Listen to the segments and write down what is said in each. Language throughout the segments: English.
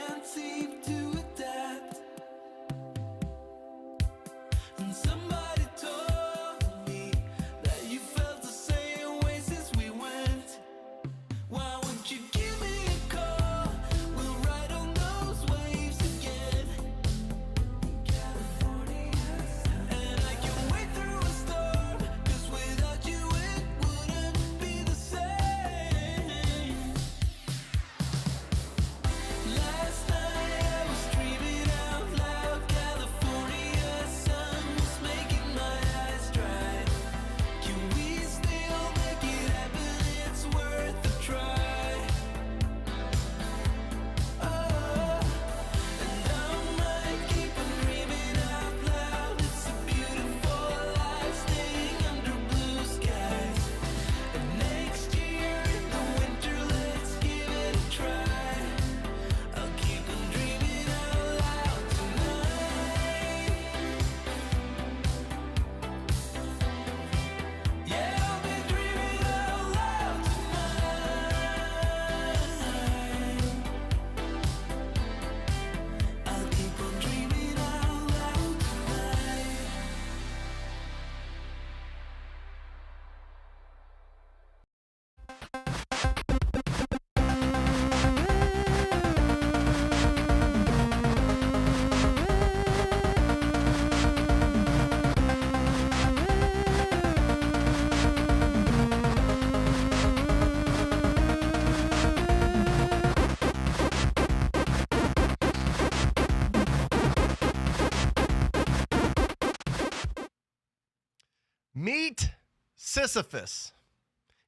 can't seem to adapt. And somebody told me that you felt the same way since we went. Why won't you give me a call? We'll ride on those waves again. California sun. And I can wait through a storm, 'cause without you it wouldn't be the same. Last night I was dreaming out loud. California sun was making my eyes dry. Can we still make it happen? It's worth a try. Oh, and I might keep on dreaming out loud. It's a beautiful life staying under blue skies. And next year in the winter, let's give it a try. I'll keep on dreaming out loud tonight. Yeah, I'll be dreaming out loud tonight. I'll keep on dreaming out loud tonight. Meet Sisyphus,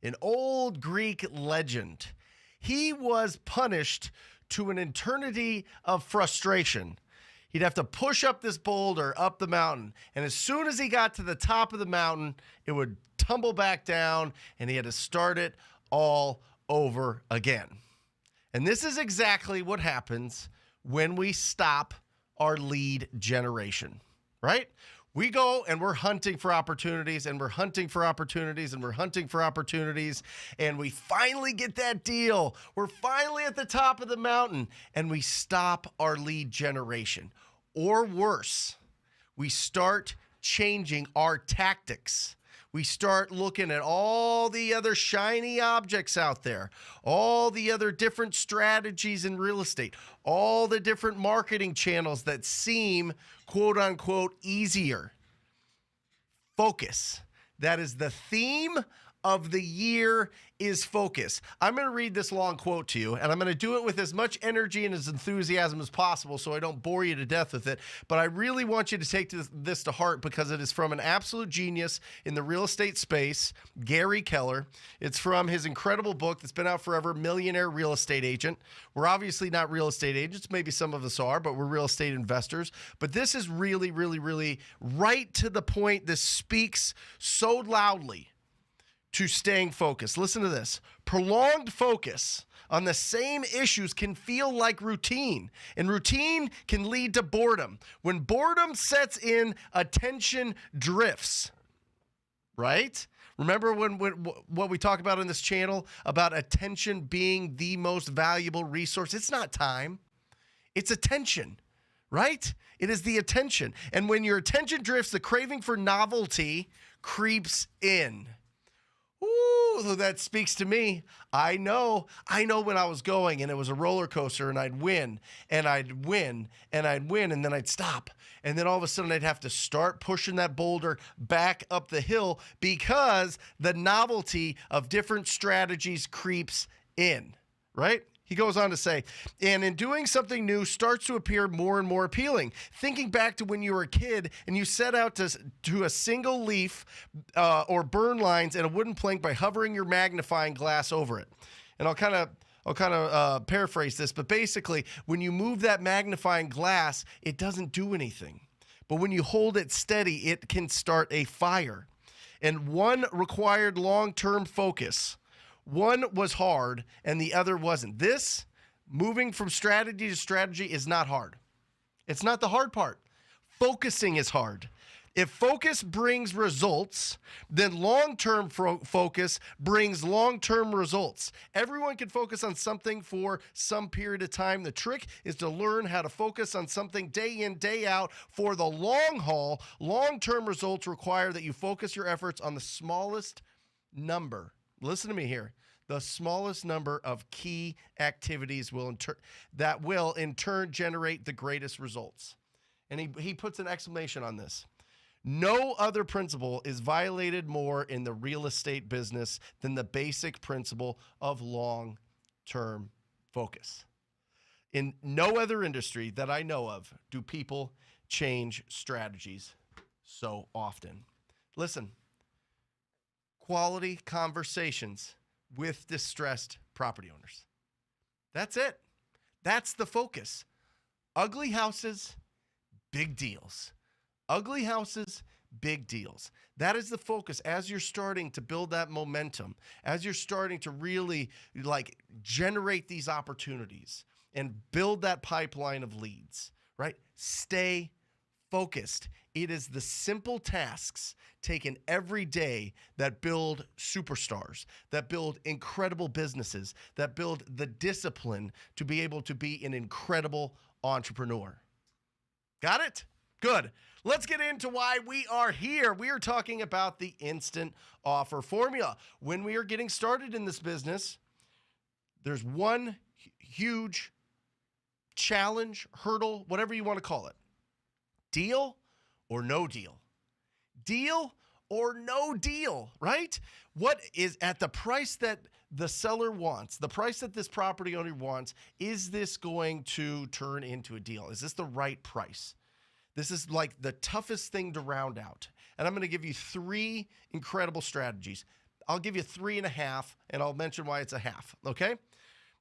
an old Greek legend. He was punished to an eternity of frustration. He'd have to push up this boulder up the mountain, and as soon as he got to the top of the mountain, it would tumble back down, and he had to start it all over again. And this is exactly what happens when we stop our lead generation, right? We go and we're hunting for opportunities, and we're hunting for opportunities, and we're hunting for opportunities, and we finally get that deal. We're finally at the top of the mountain, and we stop our lead generation. Or worse, we start changing our tactics. We start looking at all the other shiny objects out there, all the other different strategies in real estate, all the different marketing channels that seem, quote unquote, easier. Focus. That is the theme of the year, is focus. I'm going to read this long quote to you, and I'm going to do it with as much energy and as enthusiasm as possible so I don't bore you to death with it. But I really want you to take this to heart, because it is from an absolute genius in the real estate space, Gary Keller. It's from his incredible book that's been out forever, Millionaire Real Estate Agent. We're obviously not real estate agents. Maybe some of us are, but we're real estate investors. But this is really, really, really right to the point. This speaks so loudly to staying focused. Listen to this. Prolonged focus on the same issues can feel like routine, and routine can lead to boredom. When boredom sets in, attention drifts, right? Remember what we talk about on this channel about attention being the most valuable resource? It's not time. It's attention, right? It is the attention. And when your attention drifts, the craving for novelty creeps in. Ooh, that speaks to me. I know when I was going and it was a roller coaster, and I'd win and I'd win and I'd win, and then I'd stop. And then all of a sudden I'd have to start pushing that boulder back up the hill, because the novelty of different strategies creeps in, right? He goes on to say, and in doing something new starts to appear more and more appealing. Thinking back to when you were a kid and you set out to a single leaf or burn lines in a wooden plank by hovering your magnifying glass over it. And I'll kind of paraphrase this, but basically, when you move that magnifying glass, it doesn't do anything. But when you hold it steady, it can start a fire. And one required long-term focus. One was hard and the other wasn't. This, moving from strategy to strategy, is not hard. It's not the hard part. Focusing is hard. If focus brings results, then long-term focus brings long-term results. Everyone can focus on something for some period of time. The trick is to learn how to focus on something day in, day out for the long haul. Long-term results require that you focus your efforts on the smallest number. Listen to me here. The smallest number of key activities that will in turn generate the greatest results. And he puts an exclamation on this. No other principle is violated more in the real estate business than the basic principle of long-term focus. In no other industry that I know of do people change strategies so often. Listen, quality conversations with distressed property owners. That's it. That's the focus. Ugly houses, big deals. Ugly houses, big deals. That is the focus as you're starting to build that momentum, as you're starting to really generate these opportunities and build that pipeline of leads, right? Stay focused. It is the simple tasks taken every day that build superstars, that build incredible businesses, that build the discipline to be able to be an incredible entrepreneur. Got it? Good. Let's get into why we are here. We are talking about the instant offer formula. When we are getting started in this business, there's one huge challenge, hurdle, whatever you want to call it. Deal or no deal? Deal or no deal, right? What is at the price that the seller wants, the price that this property owner wants, is this going to turn into a deal? Is this the right price? This is like the toughest thing to round out. And I'm going to give you 3 incredible strategies. I'll give you 3.5, and I'll mention why it's a half, okay?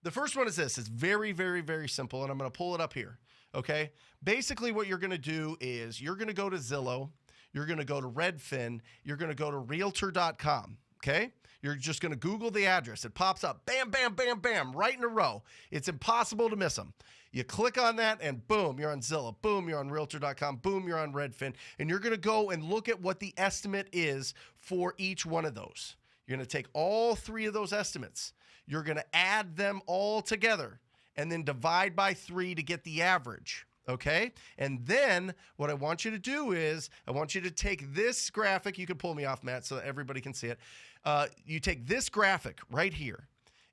The first one is this. It's very, very, very simple, and I'm going to pull it up here, okay? Basically, what you're going to do is you're going to go to Zillow, you're going to go to Redfin, you're going to go to Realtor.com, okay? You're just going to Google the address. It pops up, bam, bam, bam, bam, right in a row. It's impossible to miss them. You click on that and boom, you're on Zillow. Boom, you're on Realtor.com. Boom, you're on Redfin. And you're going to go and look at what the estimate is for each one of those. You're going to take all 3 of those estimates. You're going to add them all together and then divide by 3 to get the average. Okay? And then what I want you to do is I want you to take this graphic. You can pull me off, Matt, so that everybody can see it. You take this graphic right here.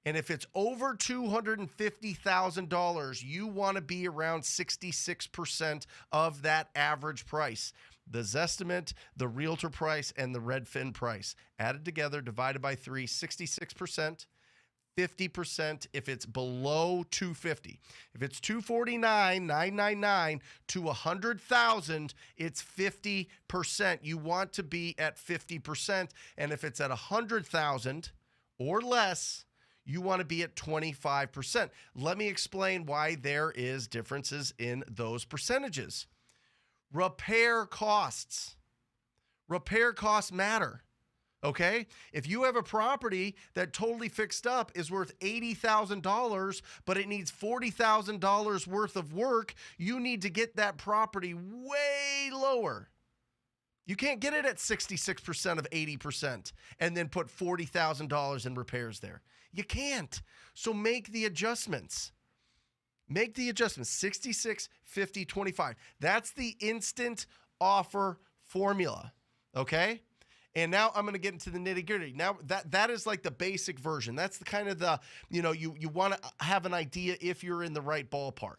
And if it's over $250,000, you want to be around 66% of that average price. The Zestimate, the Realtor price, and the Redfin price. Added together, divided by 3, 66%, 50% if it's below 250. If it's 249,999 to 100,000, it's 50%. You want to be at 50%. And if it's at 100,000 or less, you want to be at 25%. Let me explain why there is differences in those percentages. Repair costs. Repair costs matter. Okay? If you have a property that totally fixed up is worth $80,000, but it needs $40,000 worth of work, you need to get that property way lower. You can't get it at 66% of 80% and then put $40,000 in repairs there. You can't. So make the adjustments. Make the adjustments. 66, 50, 25. That's the instant offer formula. Okay? And now I'm going to get into the nitty-gritty. Now that is like the basic version. That's the kind of the, you want to have an idea if you're in the right ballpark.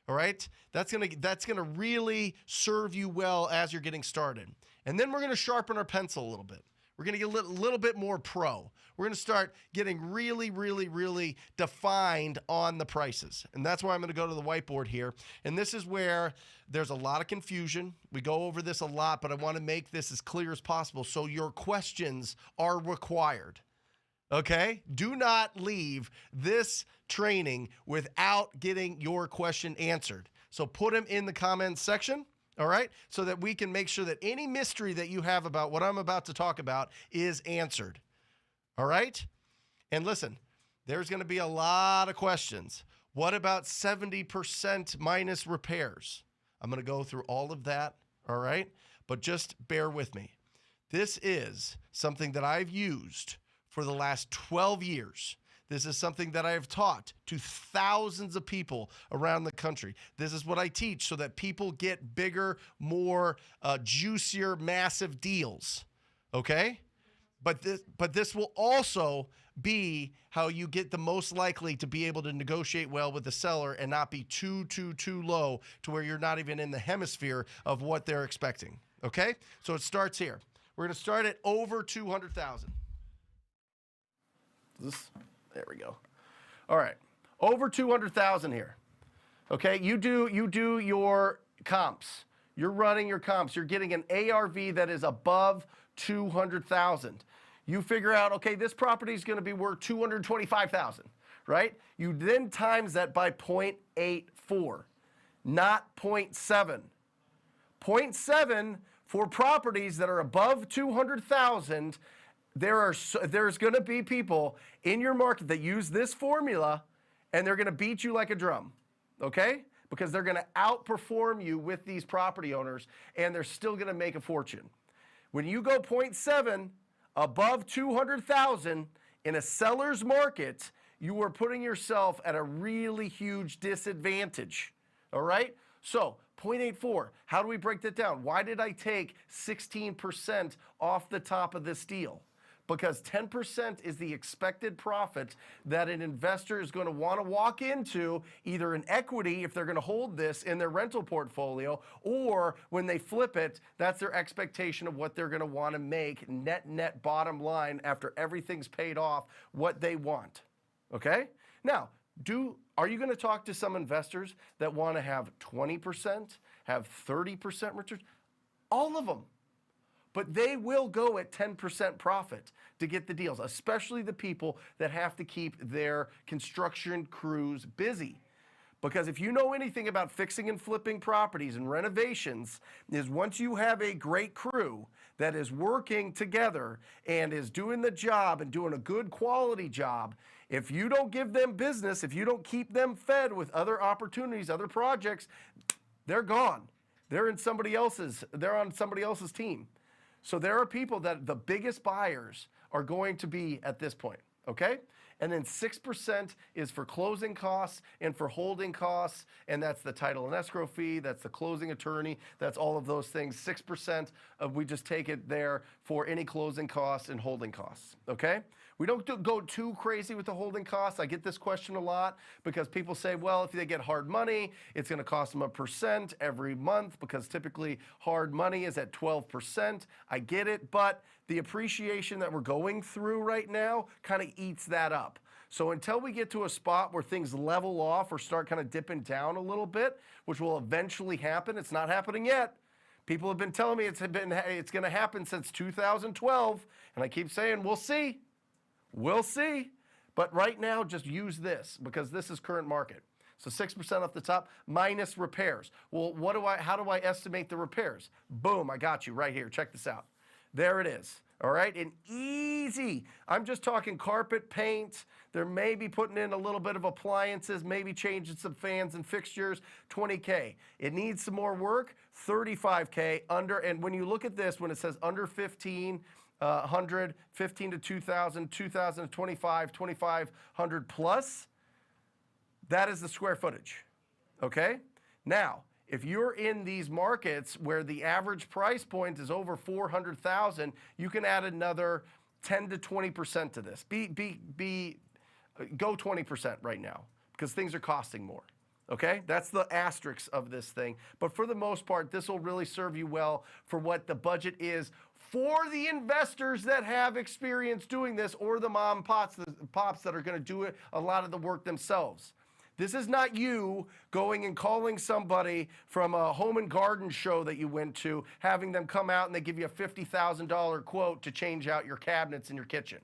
All right? That's going to really serve you well as you're getting started. And then we're going to sharpen our pencil a little bit. We're going to get a little bit more pro. We're going to start getting really, really, really defined on the prices. And that's why I'm going to go to the whiteboard here. And this is where there's a lot of confusion. We go over this a lot, but I want to make this as clear as possible so your questions are required. Okay? Do not leave this training without getting your question answered. So put them in the comments section. All right? So that we can make sure that any mystery that you have about what I'm about to talk about is answered. All right? And listen, there's going to be a lot of questions. What about 70% minus repairs? I'm going to go through all of that. All right? but just bear with me. This is something that I've used for the last 12 years. This is something that I have taught to thousands of people around the country. This is what I teach so that people get bigger, more juicier, massive deals. Okay? But this will also be how you get the most likely to be able to negotiate well with the seller and not be too low to where you're not even in the hemisphere of what they're expecting. Okay? So it starts here. We're going to start at over 200,000. There we go. All right. Over 200,000 here. Okay? You do your comps. You're running your comps. You're getting an ARV that is above 200,000. You figure out, okay, this property is going to be worth 225,000, right? You then times that by 0.84, not 0.7. 0.7 for properties that are above 200,000. There's going to be people in your market that use this formula, and they're going to beat you like a drum, okay? Because they're going to outperform you with these property owners, and they're still going to make a fortune. When you go 0.7 above 200,000 in a seller's market, you are putting yourself at a really huge disadvantage, all right? So 0.84, how do we break that down? Why did I take 16% off the top of this deal? Because 10% is the expected profit that an investor is going to want to walk into, either in equity if they're going to hold this in their rental portfolio, or when they flip it, that's their expectation of what they're going to want to make net bottom line after everything's paid off, what they want. Okay? Now, are you going to talk to some investors that want to have 20%, have 30% returns? All of them. But they will go at 10% profit to get the deals, especially the people that have to keep their construction crews busy. Because if you know anything about fixing and flipping properties and renovations, is once you have a great crew that is working together and is doing the job and doing a good quality job, if you don't give them business, if you don't keep them fed with other opportunities, other projects, they're gone. They're on somebody else's team. So there are people that the biggest buyers are going to be at this point, okay? And then 6% is for closing costs and for holding costs, and that's the title and escrow fee, that's the closing attorney, that's all of those things. 6% we just take it there for any closing costs and holding costs, okay? We don't go too crazy with the holding costs. I get this question a lot because people say, well, if they get hard money, it's going to cost them 1% every month because typically hard money is at 12%. I get it, but the appreciation that we're going through right now kind of eats that up. So until we get to a spot where things level off or start kind of dipping down a little bit, which will eventually happen, it's not happening yet. People have been telling me it's going to happen since 2012, and I keep saying, we'll see. We'll see. But right now, just use this because this is current market. So 6% off the top minus repairs. Well, how do I estimate the repairs? Boom, I got you right here. Check this out. There it is. All right, and easy. I'm just talking carpet, paint. There may be putting in a little bit of appliances, maybe changing some fans and fixtures, $20K. It needs some more work, $35K under. And when you look at this, when it says under 1,500, 15 to 2,000, 2,000 to 25, 2,500 plus, that is the square footage, okay? Now, if you're in these markets where the average price point is over 400,000, you can add another 10 to 20% to this. Go 20% right now because things are costing more. Okay, that's the asterisk of this thing. But for the most part, this will really serve you well for what the budget is for the investors that have experience doing this, or the mom and pops that are going to do a lot of the work themselves. This is not you going and calling somebody from a home and garden show that you went to, having them come out and they give you a $50,000 quote to change out your cabinets in your kitchen.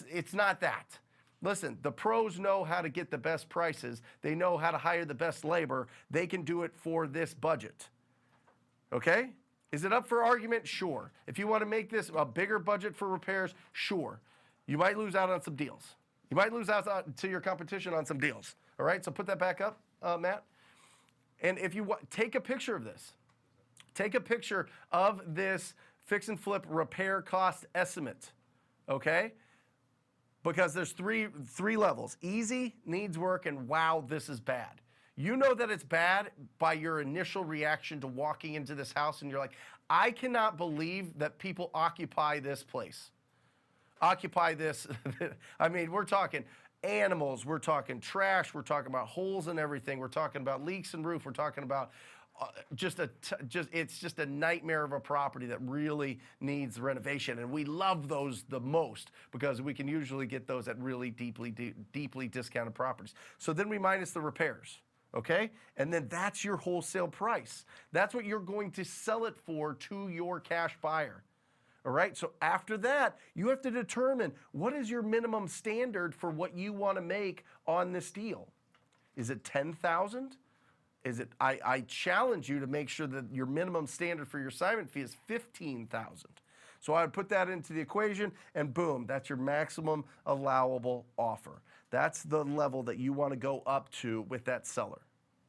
It's not that. Listen, the pros know how to get the best prices. They know how to hire the best labor. They can do it for this budget. Okay? Is it up for argument? Sure. If you want to make this a bigger budget for repairs, sure. You might lose out on some deals. You might lose out to your competition on some deals. All right, so put that back up, Matt. And if you take a picture of this. Take a picture of this fix and flip repair cost estimate, okay? Because there's three levels: easy, needs work, and wow, this is bad. You know that it's bad by your initial reaction to walking into this house, and you're like, I cannot believe that people occupy this place. Occupy this. I mean, we're talking animals, we're talking trash, we're talking about holes in everything, we're talking about leaks in roof, we're talking about it's just a nightmare of a property that really needs renovation. And we love those the most because we can usually get those at really deeply discounted properties. So then we minus the repairs, okay? And then that's your wholesale price. That's what you're going to sell it for to your cash buyer. All right, so after that, you have to determine what is your minimum standard for what you want to make on this deal. Is it $10,000? Is it? I challenge you to make sure that your minimum standard for your assignment fee is $15,000. So I would put that into the equation, and boom, that's your maximum allowable offer. That's the level that you want to go up to with that seller.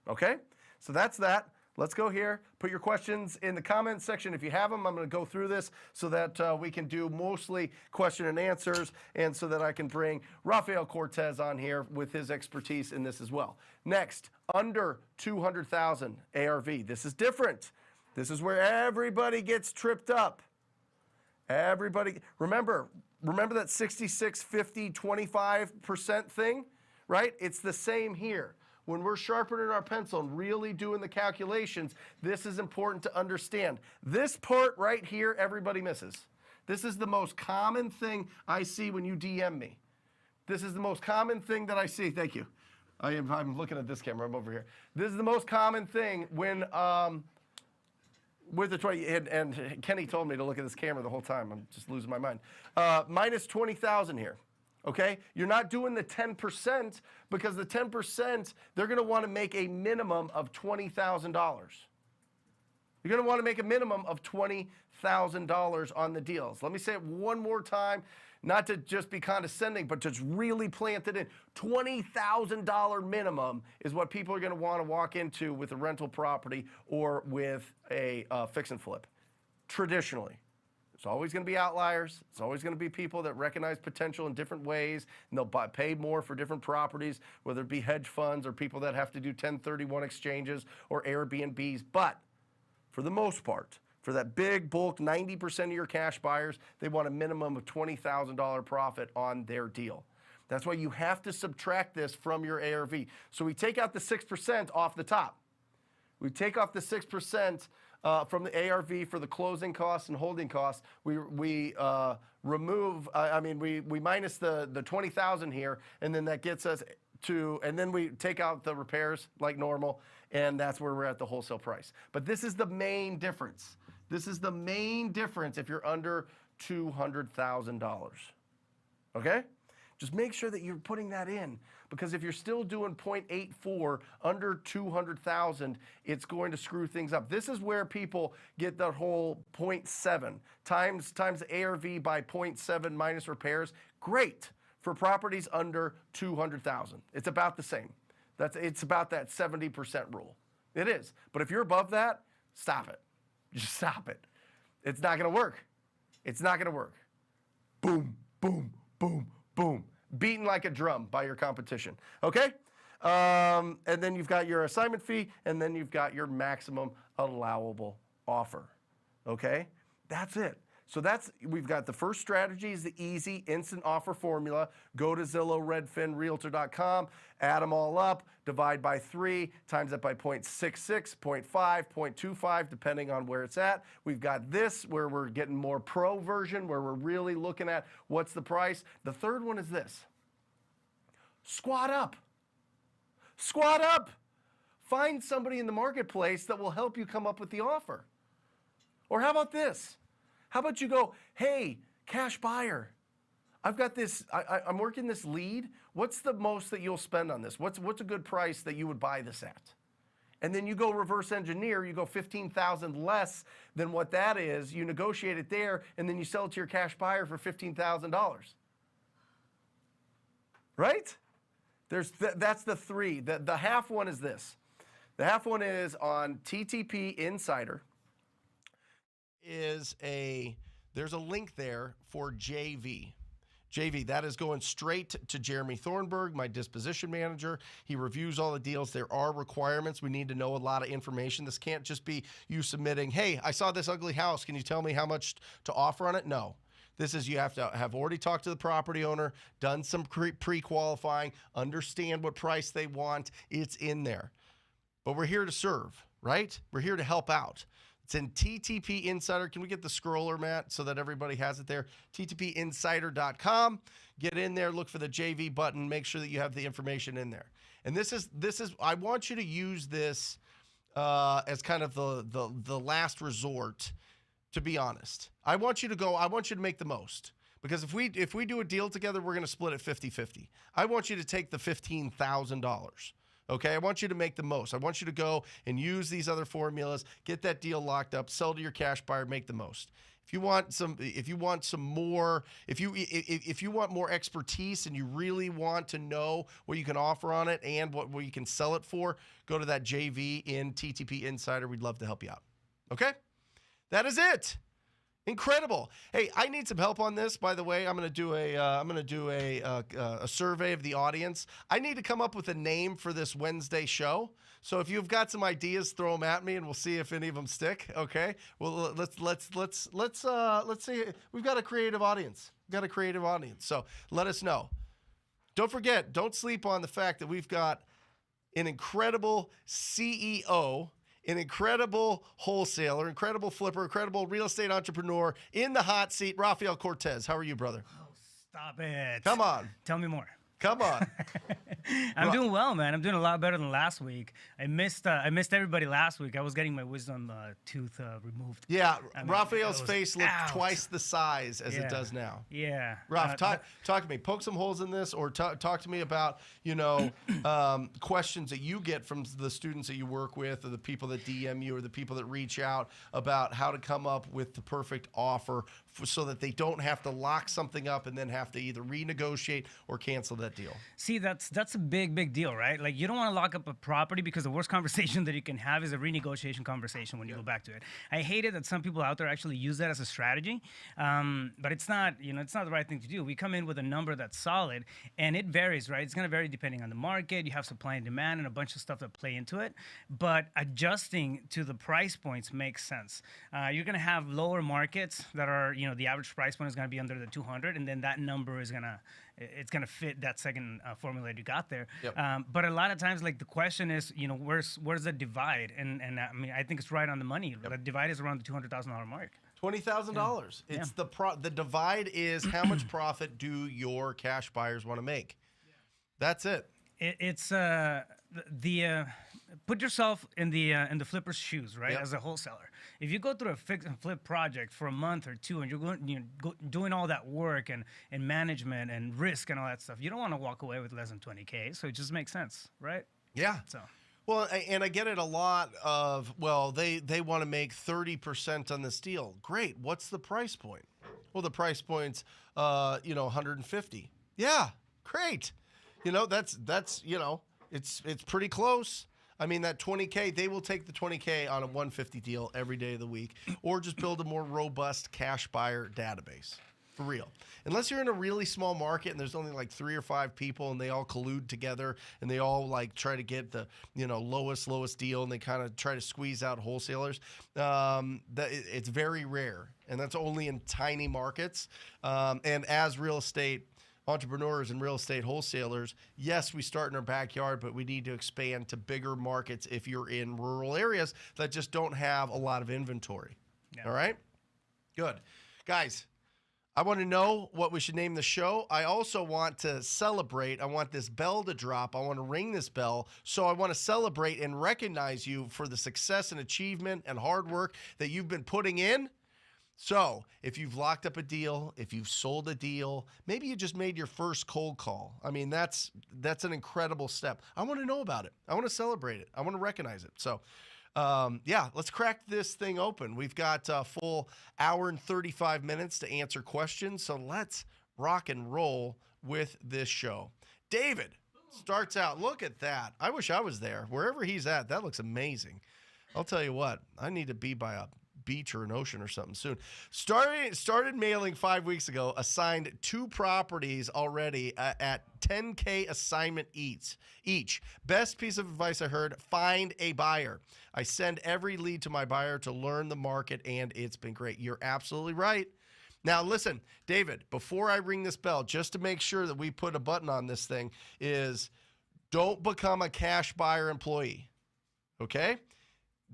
Okay, so that's that. Let's go here. Put your questions in the comments section if you have them. I'm going to go through this so that we can do mostly question and answers, and so that I can bring Rafael Cortez on here with his expertise in this as well. Next, under 200,000 ARV. This is different. This is where everybody gets tripped up. Everybody, remember that 66, 50, 25% thing, right? It's the same here. When we're sharpening our pencil and really doing the calculations, this is important to understand. This part right here, everybody misses. This is the most common thing I see when you DM me. This is the most common thing that I see. Thank you. I'm looking at this camera. I'm over here. This is the most common thing when with the 20, and Kenny told me to look at this camera the whole time. I'm just losing my mind. Minus 20,000 here. Okay, you're not doing the 10% because the 10%, they're going to want to make a minimum of $20,000. You're going to want to make a minimum of $20,000 on the deals. Let me say it one more time, not to just be condescending, but to really plant it in. $20,000 minimum is what people are going to want to walk into with a rental property or with a fix and flip, traditionally. There's always going to be outliers. It's always going to be people that recognize potential in different ways, and they'll pay more for different properties, whether it be hedge funds or people that have to do 1031 exchanges or Airbnbs. But for the most part, for that big bulk, 90% of your cash buyers, they want a minimum of $20,000 profit on their deal. That's why you have to subtract this from your ARV. So we take out the 6% off the top. We take off the 6% from the ARV for the closing costs and holding costs. We remove, we minus the 20,000 here, and then that gets us to, and then we take out the repairs like normal, and that's where we're at the wholesale price. But this is the main difference. This is the main difference if you're under $200,000. Okay? Just make sure that you're putting that in, because if you're still doing 0.84 under 200,000, it's going to screw things up. This is where people get that whole 0.7 times the ARV by 0.7 minus repairs. Great for properties under 200,000. It's about the same. It's about that 70% rule. It is. But if you're above that, stop it. Just stop it. It's not going to work. It's not going to work. Boom, boom, boom, boom. Beaten like a drum by your competition. Okay? And then you've got your assignment fee, and then you've got your maximum allowable offer. Okay? That's it. So we've got the first strategy is the easy instant offer formula. Go to Zillow, Redfin, Realtor.com, add them all up, divide by 3, times that by 0.66, 0.5, 0.25, depending on where it's at. We've got this where we're getting more pro version, where we're really looking at what's the price. The third one is this. Squat up. Squat up. Find somebody in the marketplace that will help you come up with the offer. Or how about this? How about you go, hey, cash buyer, I've got this, I'm working this lead. What's the most that you'll spend on this? What's a good price that you would buy this at? And then you go reverse engineer, you go 15,000 less than what that is, you negotiate it there, and then you sell it to your cash buyer for $15,000. Right? That's the 3. The half one is this. The half one is on TTP Insider. There's a link there for JV. JV, that is going straight to Jeremy Thornburg, my disposition manager. He reviews all the deals. There are requirements. We need to know a lot of information. This can't just be you submitting, hey, I saw this ugly house. Can you tell me how much to offer on it? No. This is you have to have already talked to the property owner, done some pre-qualifying, understand what price they want. It's in there. But we're here to serve, right? We're here to help out. It's in TTP Insider. Can we get the scroller, Matt, so that everybody has it there? TTPinsider.com. Get in there, look for the JV button, make sure that you have the information in there. And this is I want you to use this as kind of the last resort, to be honest. I want you to make the most. Because if we do a deal together, we're going to split it 50-50. I want you to take the $15,000. Okay, I want you to make the most. I want you to go and use these other formulas, get that deal locked up, sell to your cash buyer, make the most. If you want more expertise and you really want to know what you can offer on it and what you can sell it for, go to that JV in TTP Insider. We'd love to help you out. Okay, that is it. Incredible. Hey, I need some help on this. By the way, I'm going to do a survey of the audience. I need to come up with a name for this Wednesday show. So if you've got some ideas, throw them at me, and we'll see if any of them stick. Okay. Well, let's see. We've got a creative audience. So let us know. Don't forget. Don't sleep on the fact that we've got an incredible CEO, an incredible wholesaler, incredible flipper, incredible real estate entrepreneur in the hot seat, Rafael Cortez. How are you, brother? Oh, stop it. Come on. Tell me more. Come on. I'm doing well, man. I'm doing a lot better than last week. I missed everybody last week. I was getting my wisdom tooth removed. Yeah, Rafael's face looked twice the size as it does now. Yeah. Raf, talk to me. Poke some holes in this, or talk to me about questions that you get from the students that you work with, or the people that DM you, or the people that reach out about how to come up with the perfect offer so that they don't have to lock something up and then have to either renegotiate or cancel that deal. See, that's a big deal, right? Like, you don't want to lock up a property because the worst conversation that you can have is a renegotiation conversation when you go back to it. I hate it that some people out there actually use that as a strategy, but it's not the right thing to do. We come in with a number that's solid, and it varies, right? It's going to vary depending on the market. You have supply and demand and a bunch of stuff that play into it, but adjusting to the price points makes sense. You're going to have lower markets that are, the average price point is going to be under the 200, and then that number is going to fit that second formula you got there. Yep. But a lot of times, like, the question is, where's the divide? And I mean, I think it's right on the money. Yep. The divide is around the $200,000 mark. $20,000. Yeah. It's the divide is how much profit do your cash buyers want to make? Yeah. That's it. It's put yourself in the flipper's shoes, right? Yep. As a wholesaler, if you go through a fix and flip project for a month or two, and you're doing all that work and management and risk and all that stuff, you don't want to walk away with less than $20K. So it just makes sense, right? Yeah. So. Well, and I get it a lot of, they want to make 30% on this deal. Great. What's the price point? Well, the price point's, 150. Yeah. Great. It's pretty close. I mean, that $20K, they will take the $20K on a 150 deal every day of the week, or just build a more robust cash buyer database. For real. Unless you're in a really small market and there's only like 3 or 5 people and they all collude together and they all like try to get the lowest deal, and they kind of try to squeeze out wholesalers, it's very rare, and that's only in tiny markets. And as real estate entrepreneurs and real estate wholesalers, yes, we start in our backyard, but we need to expand to bigger markets if you're in rural areas that just don't have a lot of inventory. Yeah. All right? Good. Guys, I want to know what we should name the show. I also want to celebrate. I want this bell to drop. I want to ring this bell. So I want to celebrate and recognize you for the success and achievement and hard work that you've been putting in. So if you've locked up a deal, if you've sold a deal, maybe you just made your first cold call. I mean, that's an incredible step. I want to know about it. I want to celebrate it. I want to recognize it. So, let's crack this thing open. We've got a full hour and 35 minutes to answer questions. So let's rock and roll with this show. David starts out. Look at that. I wish I was there. Wherever he's at, that looks amazing. I'll tell you what, I need to be by a beach or an ocean or something soon. Started mailing 5 weeks ago. Assigned 2 properties already at $10K assignment each. Best piece of advice I heard: find a buyer. I send every lead to my buyer to learn the market, and it's been great. You're absolutely right. Now, listen, David, before I ring this bell, just to make sure that we put a button on this thing, is don't become a cash buyer employee, okay?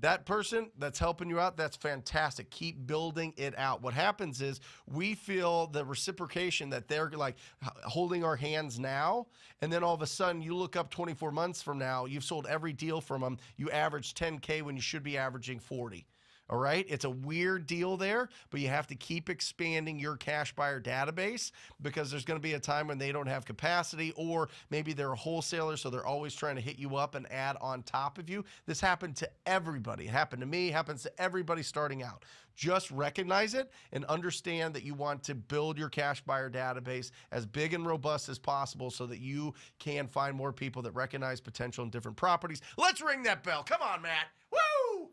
That person that's helping you out, that's fantastic. Keep building it out. What happens is we feel the reciprocation that they're like holding our hands now, and then all of a sudden you look up 24 months from now, you've sold every deal from them. You average 10K when you should be averaging 40. All right. It's a weird deal there, but you have to keep expanding your cash buyer database, because there's going to be a time when they don't have capacity, or maybe they're a wholesaler, so they're always trying to hit you up and add on top of you. This happened to everybody. It happened to me. It happens to everybody starting out. Just recognize it and understand that you want to build your cash buyer database as big and robust as possible so that you can find more people that recognize potential in different properties. Let's ring that bell. Come on, Matt. Woo!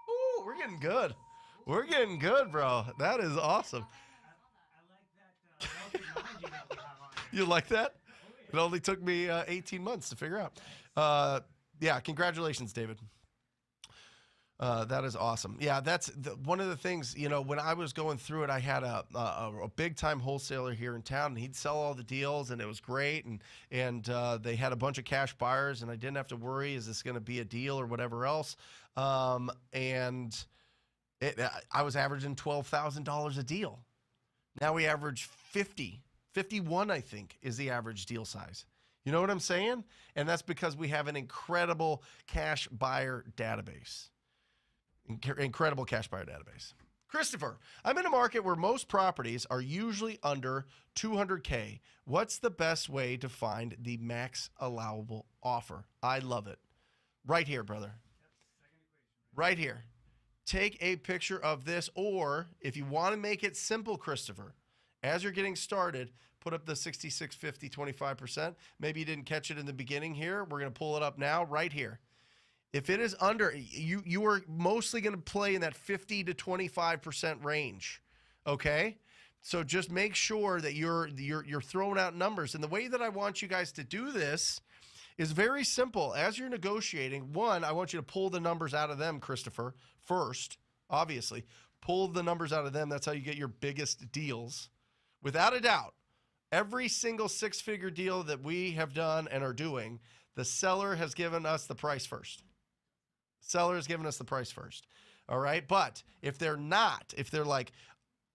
Ooh, we're getting good. We're getting good, bro. That is awesome. I like that technology that we have on here. You like that? It only took me 18 months to figure out. Yeah, congratulations, David. That is awesome. Yeah, that's one of the things, you know, when I was going through it, I had a big-time wholesaler here in town, and he'd sell all the deals, and it was great, and they had a bunch of cash buyers, and I didn't have to worry, is this going to be a deal or whatever else? I was averaging $12,000 a deal. Now we average 51, I think, is the average deal size. You know what I'm saying? And that's because we have an incredible cash buyer database. Incredible cash buyer database. Christopher, I'm in a market where most properties are usually under 200K. What's the best way to find the max allowable offer? I love it. Right here, brother. Right here. Take a picture of this, or if you want to make it simple, Christopher, as you're getting started, put up the 6650 25%. Maybe you didn't catch it in the beginning here. We're going to pull it up now right here. If it is under, you are mostly going to play in that 50 to 25% range, okay? So just make sure that you're throwing out numbers. And the way that I want you guys to do this is very simple. As you're negotiating, one, I want you to pull the numbers out of them, Christopher, first, obviously. Pull the numbers out of them. That's how you get your biggest deals. Without a doubt, every single six-figure deal that we have done and are doing, the seller has given us the price first. Seller has given us the price first. All right. But if they're not, if they're like,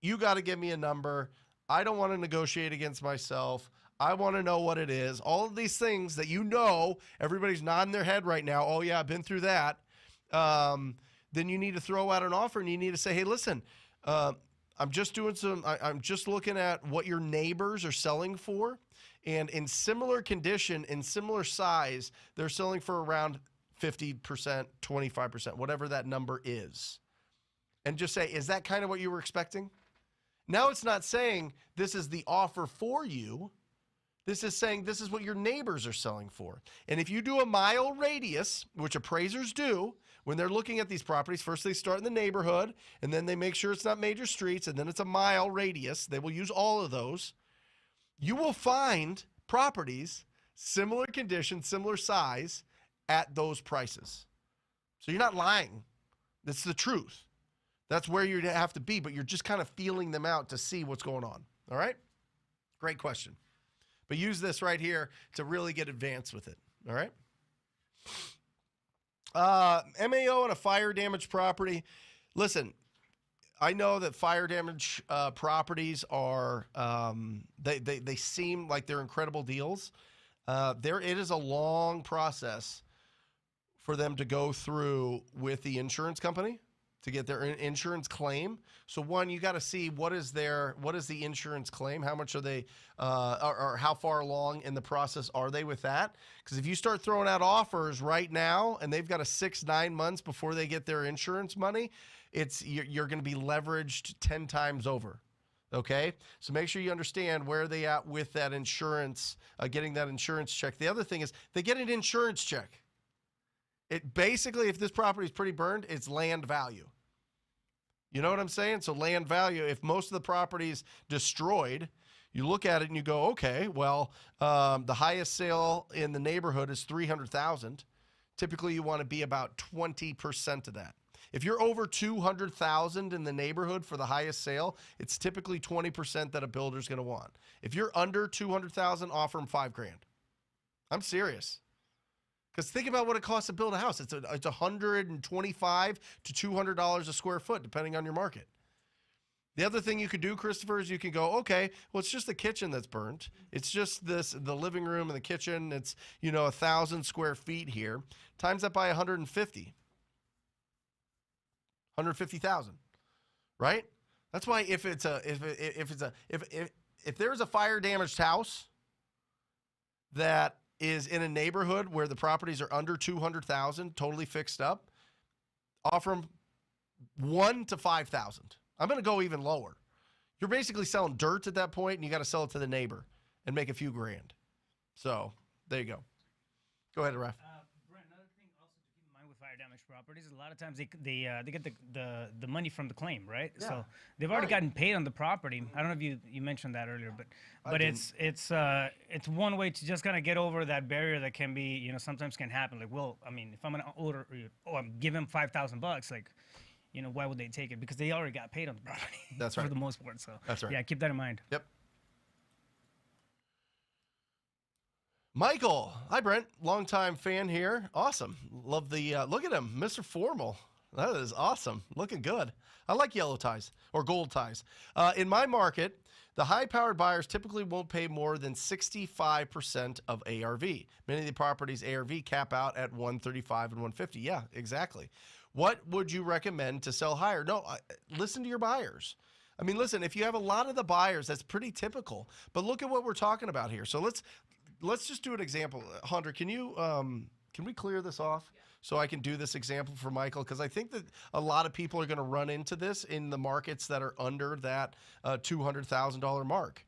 you got to give me a number, I don't want to negotiate against myself, I want to know what it is, all of these things that you know, everybody's nodding their head right now, oh yeah, I've been through that, then you need to throw out an offer, and you need to say, hey, listen, I'm just looking at what your neighbors are selling for, and in similar condition, in similar size, they're selling for around 50%, 25%, whatever that number is. And just say, is that kind of what you were expecting? Now it's not saying this is the offer for you. This is saying this is what your neighbors are selling for. And if you do a mile radius, which appraisers do, when they're looking at these properties, first they start in the neighborhood, and then they make sure it's not major streets, and then it's a mile radius. They will use all of those. You will find properties, similar condition, similar size, at those prices. So you're not lying. That's the truth. That's where you have to be, but you're just kind of feeling them out to see what's going on. All right? Great question. But use this right here to really get advanced with it. All right? MAO on a fire damage property. Listen, I know that fire damage properties are, they seem like they're incredible deals. It is a long process for them to go through with the insurance company to get their insurance claim. So one, you got to see what is the insurance claim? How much are they, or how far along in the process are they with that? Because if you start throwing out offers right now and they've got a 6-9 months before they get their insurance money, you're going to be leveraged 10 times over. Okay, so make sure you understand where they at with that insurance, getting that insurance check. The other thing is they get an insurance check. It basically, if this property is pretty burned, it's land value. You know what I'm saying? So land value, if most of the property is destroyed, you look at it and you go, okay, well, the highest sale in the neighborhood is $300,000. Typically, you want to be about 20% of that. If you're over $200,000 in the neighborhood for the highest sale, it's typically 20% that a builder's going to want. If you're under $200,000, offer them $5,000. I'm serious. Because think about what it costs to build a house. It's $125 to $200 a square foot, depending on your market. The other thing you could do, Christopher, is you can go, okay, well, it's just the kitchen that's burnt. It's just the living room and the kitchen. It's, 1,000 square feet here. Times that by 150,000, right? That's why if there's a fire damaged house that is in a neighborhood where the properties are under 200,000, totally fixed up, offer them 1 to 5,000. I'm going to go even lower. You're basically selling dirt at that point, and you got to sell it to the neighbor and make a few grand. So there you go. Go ahead, Raf. Brent, another thing also to keep in mind with fire damaged properties is a lot of times they get the money from the claim, right? Yeah. So they've already Right. gotten paid on the property. I don't know if you mentioned that earlier, but it's one way to just kind of get over that barrier that can be, sometimes can happen. Like, well, I mean, if I'm gonna I'm give him $5,000, like, why would they take it? Because they already got paid on the property. That's for right. the most part. So That's right. yeah, keep that in mind. Yep. Michael, hi Brent, longtime fan here. Awesome, love the look at him, Mr. Formal. That is awesome, looking good. I like yellow ties or gold ties. In my market, the high-powered buyers typically won't pay more than 65% of ARV. Many of the properties ARV cap out at 135 and 150. Yeah, exactly. What would you recommend to sell higher? No, listen to your buyers. I mean, listen, if you have a lot of the buyers, that's pretty typical. But look at what we're talking about here. So let's just do an example. Hunter, can we clear this off so I can do this example for Michael? Because I think that a lot of people are going to run into this in the markets that are under that $200,000 mark.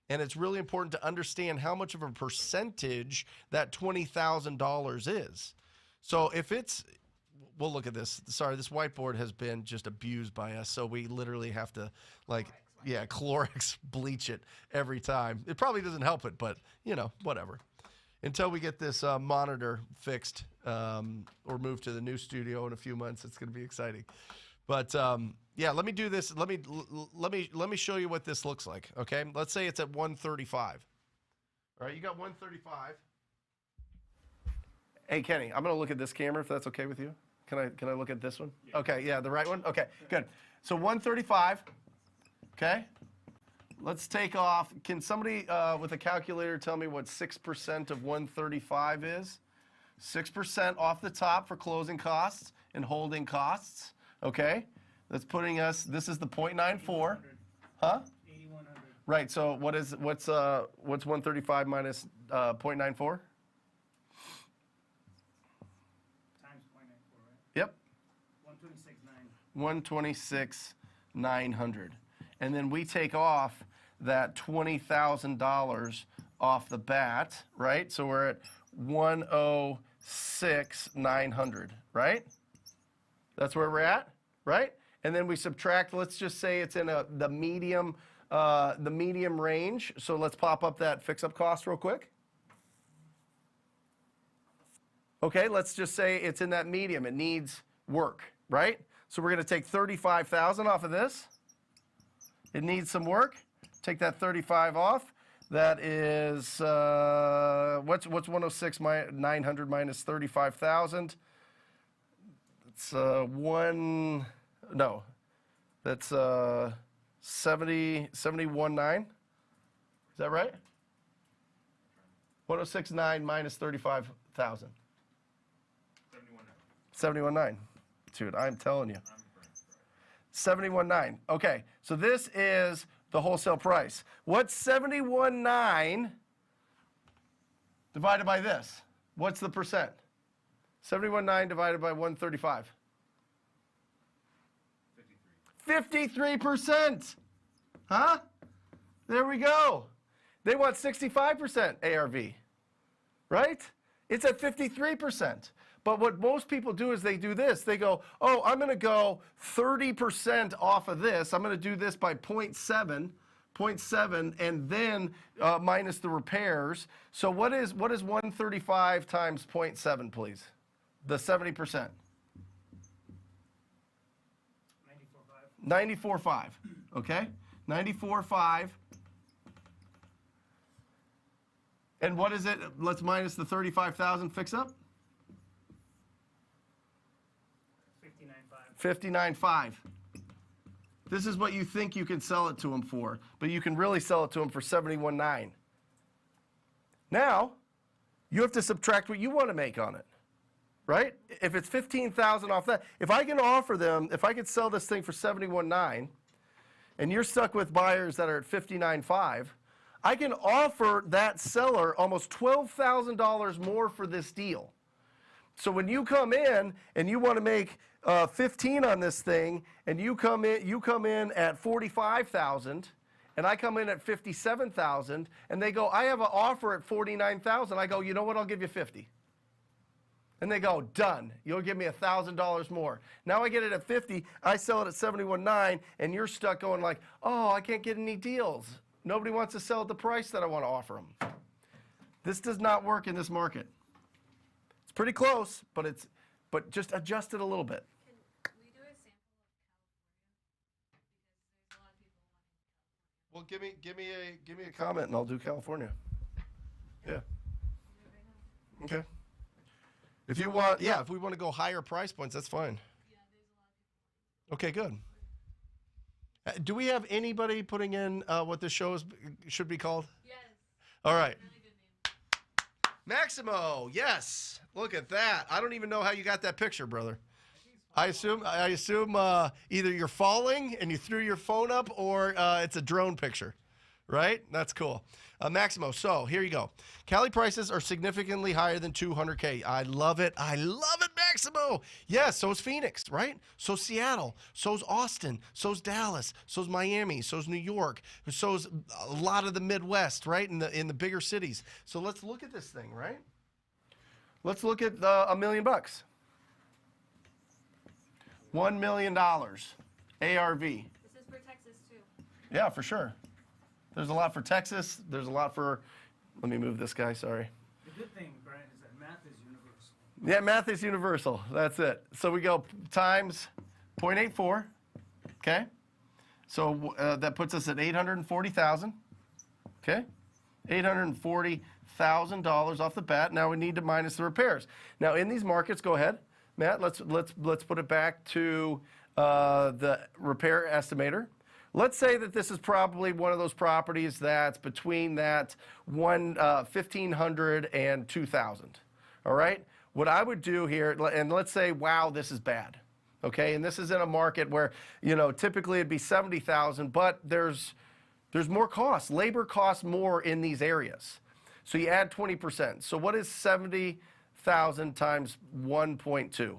And it's really important to understand how much of a percentage that $20,000 is. So if it's, we'll look at this. Sorry, this whiteboard has been just abused by us. So we literally have to Clorox bleach it every time. It probably doesn't help it, but whatever. Until we get this monitor fixed or moved to the new studio in a few months, it's going to be exciting. But let me do this. Let me show you what this looks like. Okay, let's say it's at 135. All right, you got 135. Hey Kenny, I'm going to look at this camera if that's okay with you. Can I look at this one? Yeah. Okay, yeah, the right one. Okay, good. So 135. Okay. Let's take off. Can somebody with a calculator tell me what 6% of 135 is? 6% off the top for closing costs and holding costs. Okay. That's putting us. This is the 0.94. Huh? 8,100. Right. So what's 135 minus 0.94? Times 0.94, right? Yep. 126,900. 126,900. And then we take off that $20,000 off the bat, right? So we're at 106,900, right? That's where we're at, right? And then we subtract, let's just say it's in the medium range. So let's pop up that fix-up cost real quick. Okay, let's just say it's in that medium. It needs work, right? So we're going to take 35,000 off of this. It needs some work. Take that 35 off. That is what's 106,900 minus 35,000. It's That's 71.9. Is that right? 106.9 minus 35,000. 71.9. Dude, I'm telling you. 71.9. Okay, so this is the wholesale price. What's 71.9 divided by this? What's the percent? 71.9 divided by 135. 53%. Huh? There we go. They want 65% ARV, right? It's at 53%. But what most people do is they do this. They go, oh, I'm going to go 30% off of this. I'm going to do this by 0.7, and then minus the repairs. So what is 135 times 0.7, please? The 70%. 94.5. Okay? 94.5. And what is it? Let's minus the 35,000 fix up. 59.5. This is what you think you can sell it to them for, but you can really sell it to them for 71.9. Now, you have to subtract what you want to make on it, right? If it's 15,000 off that, if I can offer them, if I could sell this thing for 71.9, and you're stuck with buyers that are at 59.5, I can offer that seller almost $12,000 more for this deal. So when you come in and you want to make 15 on this thing, and you come in at 45,000, and I come in at 57,000, and they go, I have an offer at 49,000. I go, you know what? I'll give you 50. And they go, done. You'll give me $1,000 more. Now I get it at 50. I sell it at 71.9, and you're stuck going like, oh, I can't get any deals. Nobody wants to sell at the price that I want to offer them. This does not work in this market. It's pretty close, but just adjust it a little bit. Can we do a sample of California? Because there's a lot of people wanting California. Well, give me a comment, and I'll do California. Yeah. Okay. If you want, yeah, if we want to go higher price points, that's fine. Yeah, there's a lot of people wanting. Okay, good. Do we have anybody putting in what this show should be called? Yes. All right. Really good name. Maximo, yes. Look at that. I don't even know how you got that picture, brother. I assume either you're falling and you threw your phone up, or it's a drone picture, right? That's cool. Maximo, so here you go. Cali prices are significantly higher than 200K. I love it. I love it, Maximo. Yes, so is Phoenix, right? So's Seattle. So's Austin. So's Dallas. So's Miami. So's New York. So's a lot of the Midwest, right? In the bigger cities. So let's look at this thing, right? Let's look at $1 million. $1 million ARV. This is for Texas too. Yeah, for sure. There's a lot for Texas. There's a lot for, let me move this guy, sorry. The good thing, Brent, is that math is universal. Yeah, math is universal. That's it. So we go times 0.84, okay? So that puts us at 840,000, okay? $840,000 off the bat. Now we need to minus the repairs. Now in these markets, go ahead, Matt, let's put it back to the repair estimator. Let's say that this is probably one of those properties that's between that 1,500 and 2,000. All right. What I would do here, and let's say, wow, this is bad. Okay, and this is in a market where typically it'd be 70,000, but there's more costs. Labor costs more in these areas. So you add 20%. So what is 70,000 times 1.2?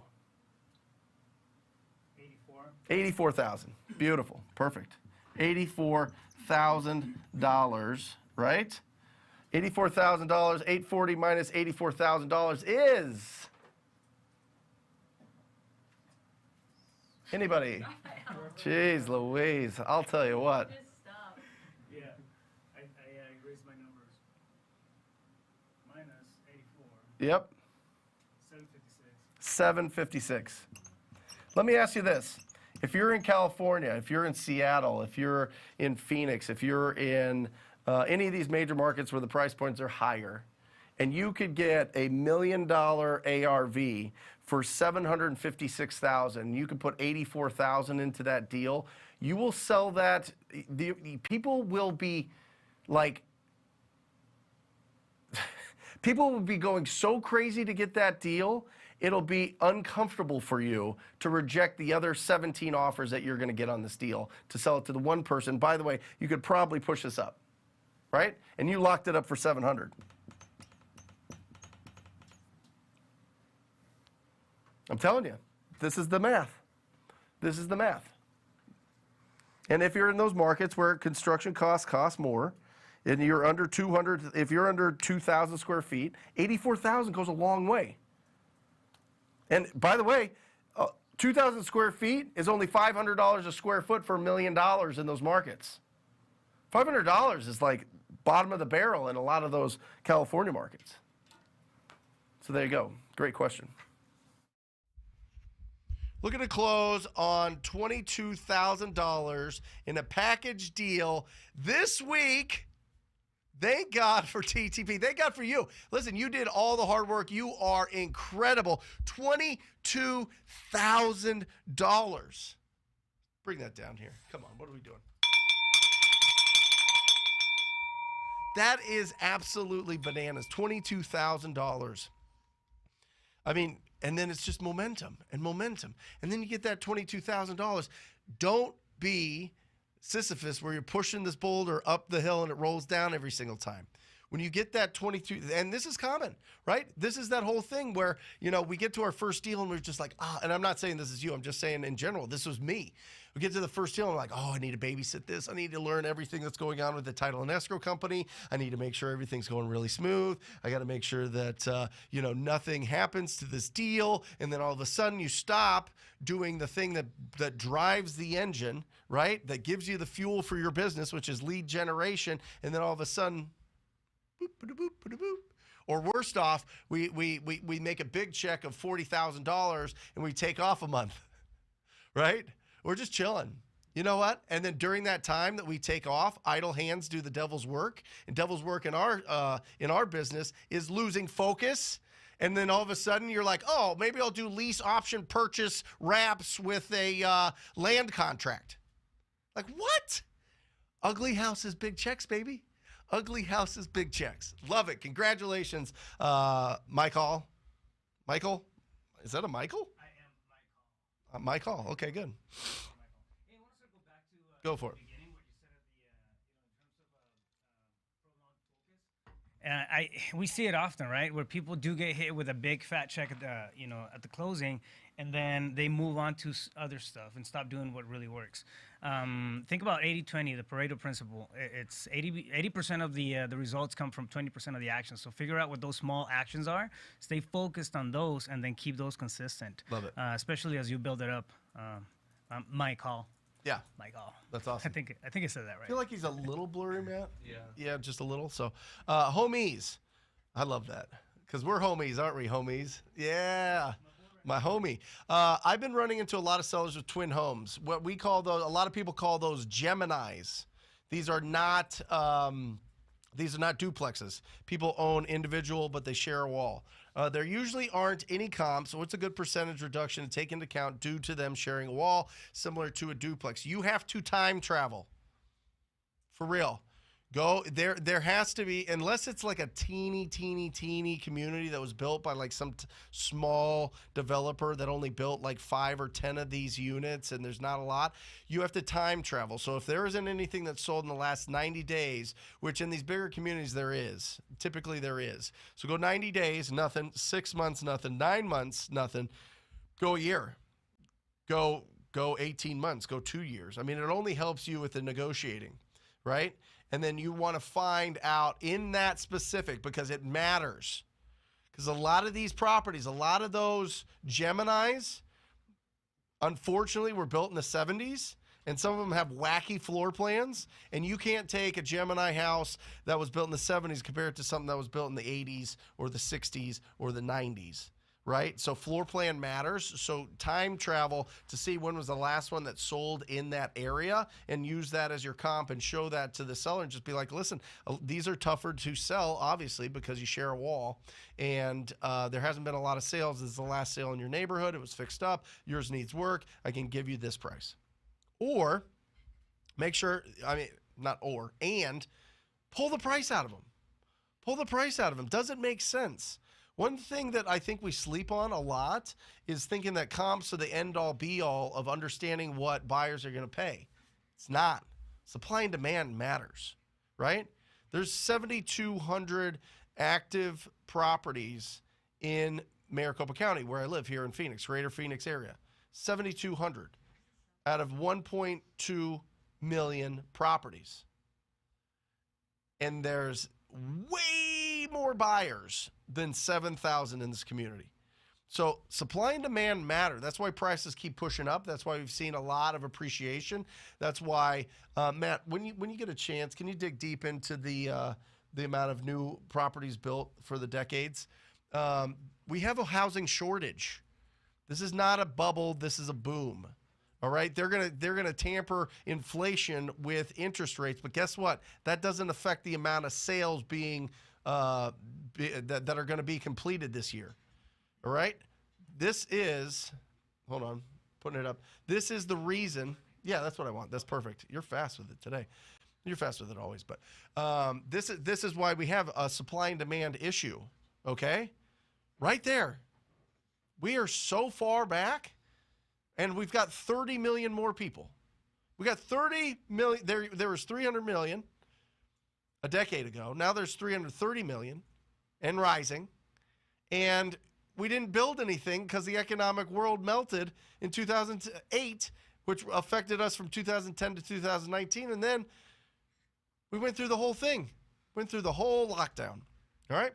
84,000. Beautiful. Perfect. $84,000, right? $84,000, 840 minus $84,000 is... Anybody? Jeez Louise, I'll tell you what. Just stop. Yeah, I raised my numbers. Minus 84. Yep, 756. 756. Let me ask you this. If you're in California, if you're in Seattle, if you're in Phoenix, if you're in any of these major markets where the price points are higher, and you could get $1 million ARV for 756,000, you could put 84,000 into that deal, you will sell that. The people will be like, people will be going so crazy to get that deal. It'll be uncomfortable for you to reject the other 17 offers that you're going to get on this deal to sell it to the one person. By the way, you could probably push this up, right? And you locked it up for 700. I'm telling you, this is the math. This is the math. And if you're in those markets where construction costs cost more, and you're under 200, if you're under 2,000 square feet, 84,000 goes a long way. And by the way, 2,000 square feet is only $500 a square foot for $1 million in those markets. $500 is like bottom of the barrel in a lot of those California markets. So there you go. Great question. Looking to close on $22,000 in a package deal this week. Thank God for TTP. Thank God for you. Listen, you did all the hard work. You are incredible. $22,000. Bring that down here. Come on, what are we doing? That is absolutely bananas. $22,000. I mean, and then it's just momentum and momentum. And then you get that $22,000. Don't be Sisyphus where you're pushing this boulder up the hill and it rolls down every single time. When you get that 22, and this is common, right? This is that whole thing where, you know, we get to our first deal and we're just like, and I'm not saying this is you, I'm just saying in general, this was me. We get to the first deal and we're like, I need to babysit this. I need to learn everything that's going on with the title and escrow company. I need to make sure everything's going really smooth. I got to make sure that, nothing happens to this deal. And then all of a sudden you stop doing the thing that drives the engine, right? That gives you the fuel for your business, which is lead generation. And then all of a sudden, boop, ba-da-boop, ba-da-boop. Or worst off, we make a big check of $40,000 and we take off a month, right? We're just chilling. You know what? And then during that time that we take off, idle hands do the devil's work. And devil's work in our business is losing focus. And then all of a sudden you're like, maybe I'll do lease option purchase wraps with a land contract. Like what? Ugly houses, big checks, baby. Ugly houses, big checks. Love it. Congratulations, Michael. Michael? Is that a Michael? I am Michael. Michael. Okay, good. Hey, I want to circle back to Go for it. the beginning where you said in terms of prolonged focus. We see it often, right? Where people do get hit with a big fat check at the closing, and then they move on to other stuff and stop doing what really works. Think about 80-20, the Pareto principle. It's 80% of the results come from 20% of the actions. So figure out what those small actions are, stay focused on those, and then keep those consistent. Love it. Especially as you build it up. Michael. Yeah. Michael. That's awesome. I think I said that right. I feel like he's a little blurry, Matt. Yeah. Yeah, just a little. So, homies. I love that. Because we're homies, aren't we, homies? Yeah. My homie. I've been running into a lot of sellers with twin homes. What we call those, a lot of people call those Geminis. These are not duplexes. People own individual, but they share a wall. There usually aren't any comps, so it's a good percentage reduction to take into account due to them sharing a wall, similar to a duplex. You have to time travel. For real. Go there has to be, unless it's like a teeny community that was built by like some small developer that only built like 5 or 10 of these units and there's not a lot, you have to time travel. So if there isn't anything that's sold in the last 90 days, which in these bigger communities there is, typically there is. So go 90 days, nothing, 6 months, nothing, 9 months, nothing, go a year, go 18 months, go 2 years. I mean, it only helps you with the negotiating, right? And then you want to find out in that specific, because it matters. Because a lot of these properties, a lot of those Geminis, unfortunately, were built in the 70s. And some of them have wacky floor plans. And you can't take a Gemini house that was built in the 70s, compare it to something that was built in the 80s or the 60s or the 90s. Right? So floor plan matters. So time travel to see when was the last one that sold in that area and use that as your comp and show that to the seller and just be like, listen, these are tougher to sell, obviously, because you share a wall and there hasn't been a lot of sales. This is the last sale in your neighborhood. It was fixed up. Yours needs work. I can give you this price. Or make sure, and pull the price out of them. Pull the price out of them. Doesn't make sense. One thing that I think we sleep on a lot is thinking that comps are the end-all, be-all of understanding what buyers are going to pay. It's not. Supply and demand matters, right? There's 7,200 active properties in Maricopa County, where I live here in Phoenix, greater Phoenix area. 7,200 out of 1.2 million properties. And there's way more buyers than 7,000 in this community. So supply and demand matter. That's why prices keep pushing up. That's why we've seen a lot of appreciation. That's why, Matt, when you get a chance, can you dig deep into the amount of new properties built for the decades? We have a housing shortage. This is not a bubble. This is a boom. All right, they're gonna tamper inflation with interest rates, but guess what? That doesn't affect the amount of sales being that are going to be completed this year. All right, this is, hold on, putting it up. This is the reason. Yeah, that's what I want. That's perfect. You're fast with it today. You're fast with it always, but this is why we have a supply and demand issue. Okay, right there. We are so far back. And we've got 30 million more people. We got 30 million. There was 300 million a decade ago. Now there's 330 million and rising. And we didn't build anything because the economic world melted in 2008, which affected us from 2010 to 2019. And then we went through the whole thing, went through the whole lockdown. All right?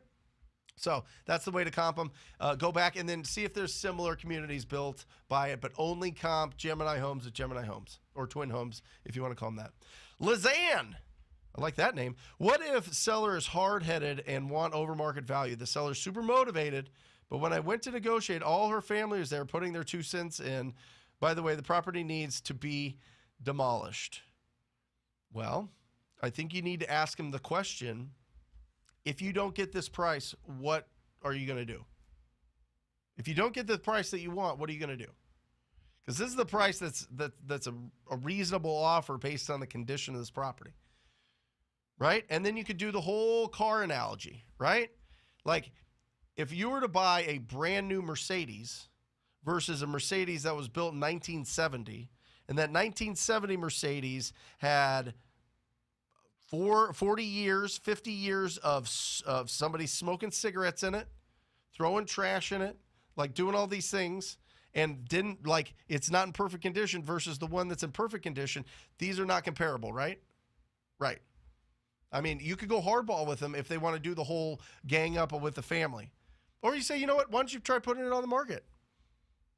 So that's the way to comp them. Go back and then see if there's similar communities built by it, but only comp Gemini Homes at Gemini Homes, or Twin Homes, if you want to call them that. Lizanne, I like that name. What if seller is hard-headed and want over-market value? The seller's super motivated, but when I went to negotiate, all her family was there putting their 2 cents in. By the way, the property needs to be demolished. Well, I think you need to ask him the question, if you don't get this price, what are you going to do? If you don't get the price that you want, what are you going to do? Because this is the price that's a reasonable offer based on the condition of this property, right? And then you could do the whole car analogy, right? Like if you were to buy a brand new Mercedes versus a Mercedes that was built in 1970, and that 1970 Mercedes had 40 years, 50 years of somebody smoking cigarettes in it, throwing trash in it, like doing all these things, and didn't, like, it's not in perfect condition versus the one that's in perfect condition. These are not comparable, right? Right. I mean, you could go hardball with them if they want to do the whole gang up with the family. Or you say, you know what, why don't you try putting it on the market?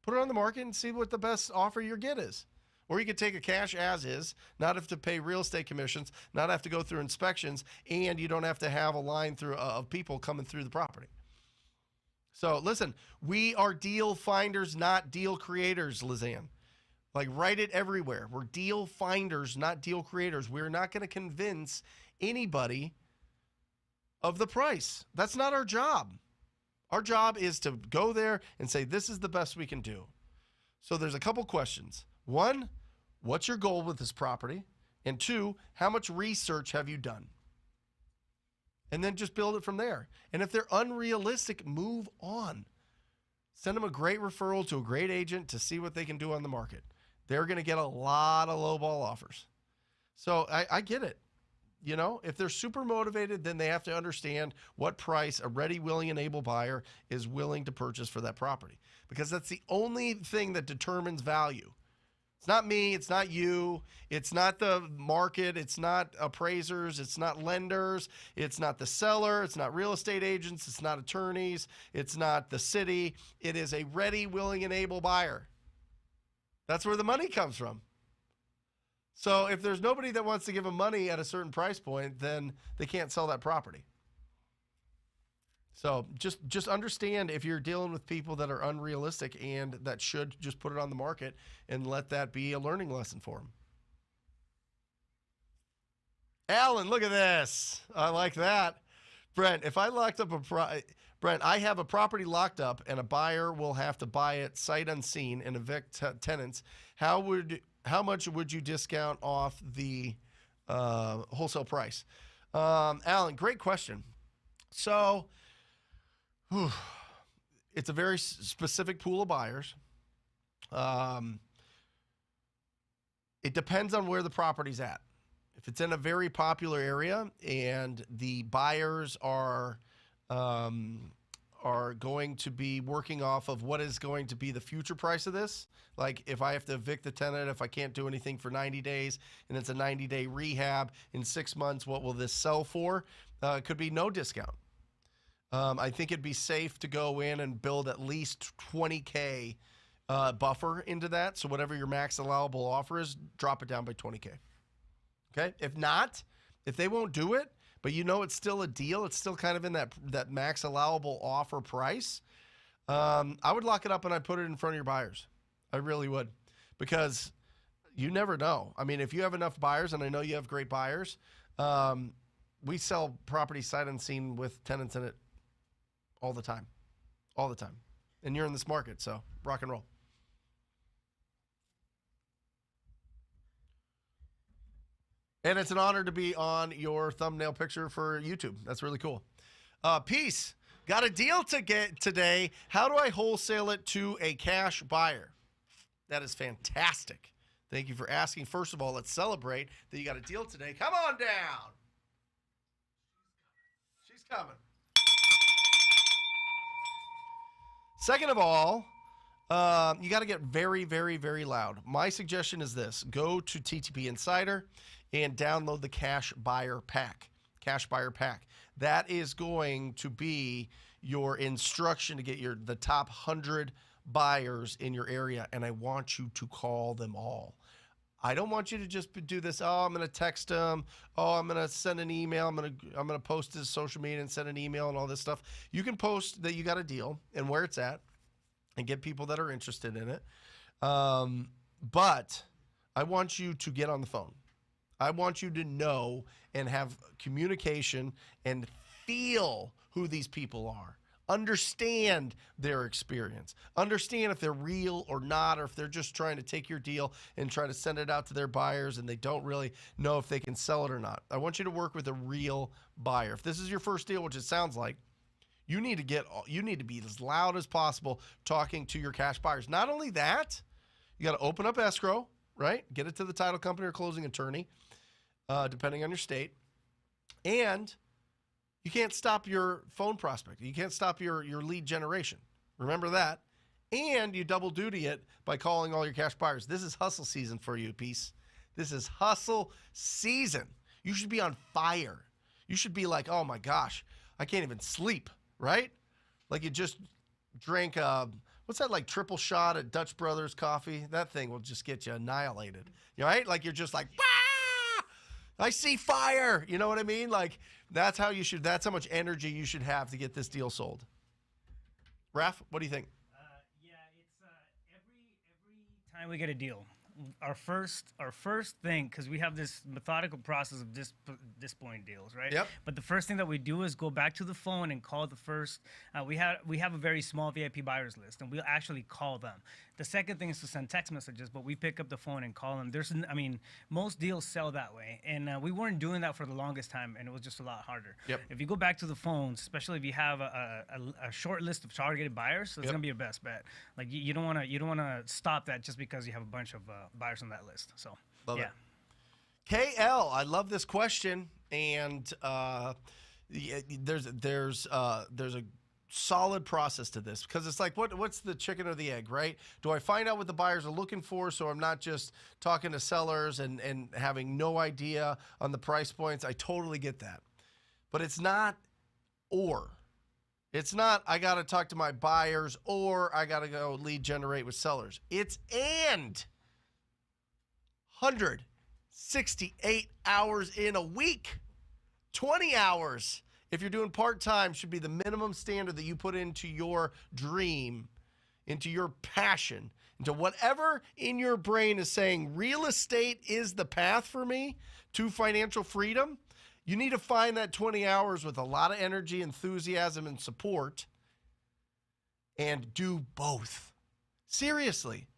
Put it on the market and see what the best offer you get is. Or you could take a cash as is, not have to pay real estate commissions, not have to go through inspections, and you don't have to have a line through of people coming through the property. So listen, we are deal finders, not deal creators, Lizanne. Like, write it everywhere. We're deal finders, not deal creators. We're not going to convince anybody of the price. That's not our job. Our job is to go there and say, this is the best we can do. So there's a couple questions. 1, what's your goal with this property? And 2, how much research have you done? And then just build it from there. And if they're unrealistic, move on. Send them a great referral to a great agent to see what they can do on the market. They're going to get a lot of lowball offers. So I get it. You know, if they're super motivated, then they have to understand what price a ready, willing, and able buyer is willing to purchase for that property. Because that's the only thing that determines value. It's not me, it's not you, it's not the market, it's not appraisers, it's not lenders, it's not the seller, it's not real estate agents, it's not attorneys, it's not the city. It is a ready, willing, and able buyer. That's where the money comes from. So if there's nobody that wants to give them money at a certain price point, then they can't sell that property. So just understand if you're dealing with people that are unrealistic and that should just put it on the market and let that be a learning lesson for them. Alan, look at this. I like that. Brent, if I locked up Brent, I have a property locked up and a buyer will have to buy it sight unseen and evict tenants. How much would you discount off the wholesale price? Alan, great question. So, it's a very specific pool of buyers. It depends on where the property's at. If it's in a very popular area and the buyers are going to be working off of what is going to be the future price of this, like if I have to evict the tenant, if I can't do anything for 90 days and it's a 90-day rehab, in 6 months, what will this sell for? It could be no discount. I think it'd be safe to go in and build at least 20K buffer into that. So whatever your max allowable offer is, drop it down by 20K. Okay? If not, if they won't do it, but you know it's still a deal, it's still kind of in that max allowable offer price, I would lock it up and I'd put it in front of your buyers. I really would. Because you never know. I mean, if you have enough buyers, and I know you have great buyers, we sell property sight unseen with tenants in it all the time. All the time. And you're in this market, so rock and roll. And it's an honor to be on your thumbnail picture for YouTube. That's really cool. Peace. Got a deal to get today. How do I wholesale it to a cash buyer? That is fantastic. Thank you for asking. First of all, let's celebrate that you got a deal today. Come on down. She's coming. Second of all, you got to get very, very, very loud. My suggestion is this. Go to TTP Insider and download the Cash Buyer Pack. Cash Buyer Pack. That is going to be your instruction to get the top 100 buyers in your area, and I want you to call them all. I don't want you to just do this. Oh, I'm going to text them. Oh, I'm going to send an email. I'm going to post to social media and send an email and all this stuff. You can post that you got a deal and where it's at and get people that are interested in it. But I want you to get on the phone. I want you to know and have communication and feel who these people are. Understand their experience. Understand if they're real or not, or if they're just trying to take your deal and try to send it out to their buyers and they don't really know if they can sell it or not. I want you to work with a real buyer. If this is your first deal, which it sounds like, you need to be as loud as possible talking to your cash buyers. Not only that, you got to open up escrow, right? Get it to the title company or closing attorney, depending on your state. And you can't stop your phone prospect. You can't stop your lead generation. Remember that. And you double duty it by calling all your cash buyers. This is hustle season for you, Peace. This is hustle season. You should be on fire. You should be like, oh my gosh, I can't even sleep, right? Like you just drank, what's that, like triple shot at Dutch Brothers coffee? That thing will just get you annihilated, right? Like you're just like, I see fire. You know what I mean? Like that's how much energy you should have to get this deal sold. Raf, what do you think? Yeah, it's every time we get a deal, our first thing, because we have this methodical process of displaying deals, right? Yep. But the first thing that we do is go back to the phone and call the first. We have a very small VIP buyers list, and we'll actually call them. The second thing is to send text messages, but we pick up the phone and call them. Most deals sell that way, and we weren't doing that for the longest time, and it was just a lot harder. Yep. If you go back to the phones, especially if you have a short list of targeted buyers, that's gonna be your best bet. Like you don't want to stop that just because you have a bunch of buyers on that list. So Love yeah. it. KL, I love this question, and there's a solid process to this because it's like what's the chicken or the egg, right? Do I find out what the buyers are looking for so I'm not just talking to sellers and having no idea on the price points? I totally get that, but it's not it's not I got to talk to my buyers or I got to go lead generate with sellers. It's 168 hours in a week. 20 hours, if you're doing part-time, should be the minimum standard that you put into your dream, into your passion, into whatever in your brain is saying real estate is the path for me to financial freedom. You need to find that 20 hours with a lot of energy, enthusiasm, and support and do both. Seriously,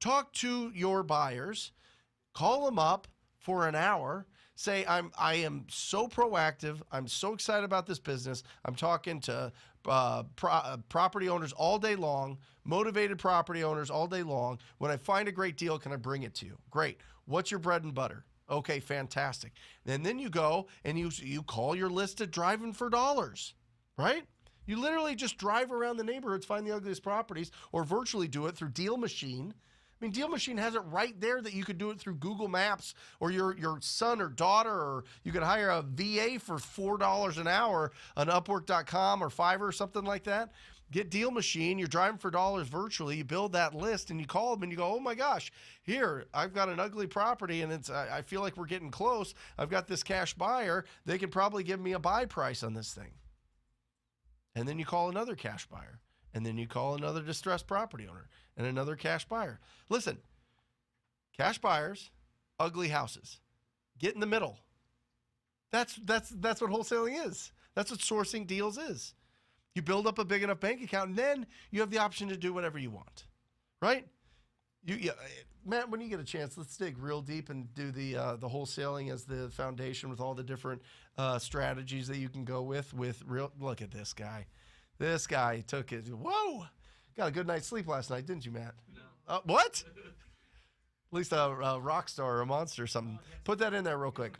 talk to your buyers. Call them up for an hour. Say, I am so proactive. I'm so excited about this business. I'm talking to property owners all day long, motivated property owners all day long. When I find a great deal, can I bring it to you? Great. What's your bread and butter? Okay, fantastic. And then you go and you call your list at Driving for Dollars, right? You literally just drive around the neighborhoods, find the ugliest properties, or virtually do it through Deal Machine. I mean, Deal Machine has it right there that you could do it through Google Maps, or your son or daughter, or you could hire a VA for $4 an hour on Upwork.com or Fiverr or something like that. Get Deal Machine. You're driving for dollars virtually. You build that list and you call them and you go, oh my gosh, here, I've got an ugly property and I feel like we're getting close. I've got this cash buyer. They can probably give me a buy price on this thing. And then you call another cash buyer. And then you call another distressed property owner and another cash buyer. Listen, cash buyers, ugly houses. Get in the middle. That's what wholesaling is. That's what sourcing deals is. You build up a big enough bank account, and then you have the option to do whatever you want, right? Matt, when you get a chance, let's dig real deep and do the wholesaling as the foundation with all the different strategies that you can go with real. Look at this guy. This guy took it. Whoa! Got a good night's sleep last night, didn't you, Matt? No. What? At least a rock star or a monster or something. Put that in there real quick.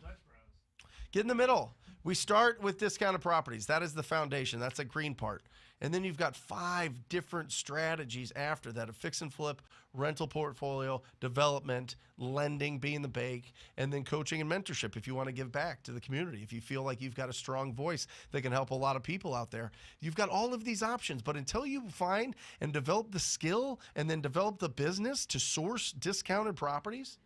Get in the middle. We start with discounted properties. That is the foundation. That's a green part. And then you've got 5 different strategies after that: a fix and flip, rental portfolio, development, lending being the bank, and then coaching and mentorship if you want to give back to the community. If you feel like you've got a strong voice that can help a lot of people out there, you've got all of these options. But until you find and develop the skill and then develop the business to source discounted properties,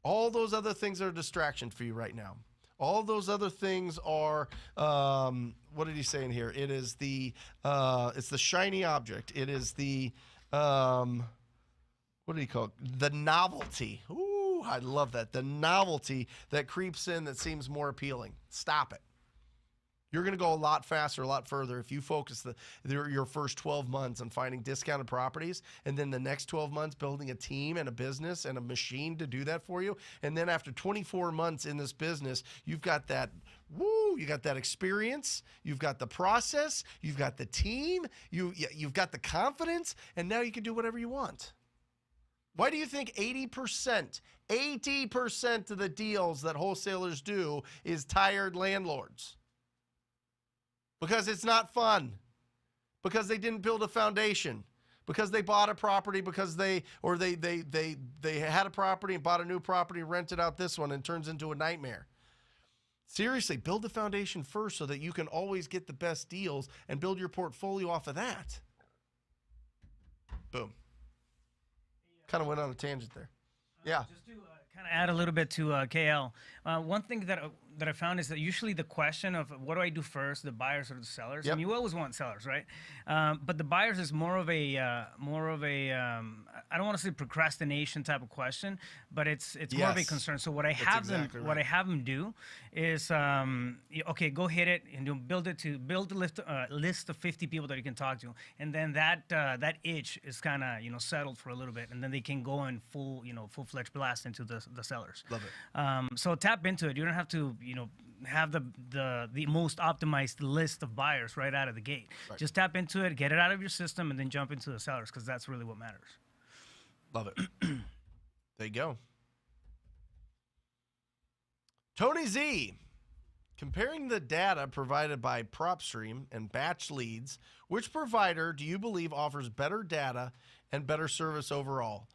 all those other things are a distraction for you right now. All those other things are, what did he say in here? It is it's the shiny object. It is the, what do you call it? The novelty. Ooh, I love that. The novelty that creeps in that seems more appealing. Stop it. You're going to go a lot faster, a lot further if you focus your first 12 months on finding discounted properties, and then the next 12 months building a team and a business and a machine to do that for you. And then after 24 months in this business, you've got that, you got that experience, you've got the process, you've got the team, you've got the confidence, and now you can do whatever you want. Why do you think 80% of the deals that wholesalers do is tired landlords? Because it's not fun, because they didn't build a foundation, because they bought a property because they had a property and bought a new property, rented out this one, and turns into a nightmare. Seriously, build the foundation first so that you can always get the best deals and build your portfolio off of that. Boom. Kind of went on a tangent there. Yeah. Just to kind of add a little bit to KL, one thing that I found is that usually the question of what do I do first, the buyers or the sellers? Yep. And you always want sellers, right? But the buyers is more of a I don't want to say procrastination type of question, but it's more of a Yes. concern. So what I That's have exactly what I right. have them do is okay, go hit it and build a list of 50 people that you can talk to, and then that itch is kind of settled for a little bit, and then they can go in full-fledged blast into the sellers. Love it. So tap into it. You don't have to have the most optimized list of buyers right out of the gate. Right. Just tap into it, get it out of your system, and then jump into the sellers, because that's really what matters. Love it. There you go. Tony Z, comparing the data provided by PropStream and Batch Leads, which provider do you believe offers better data and better service overall?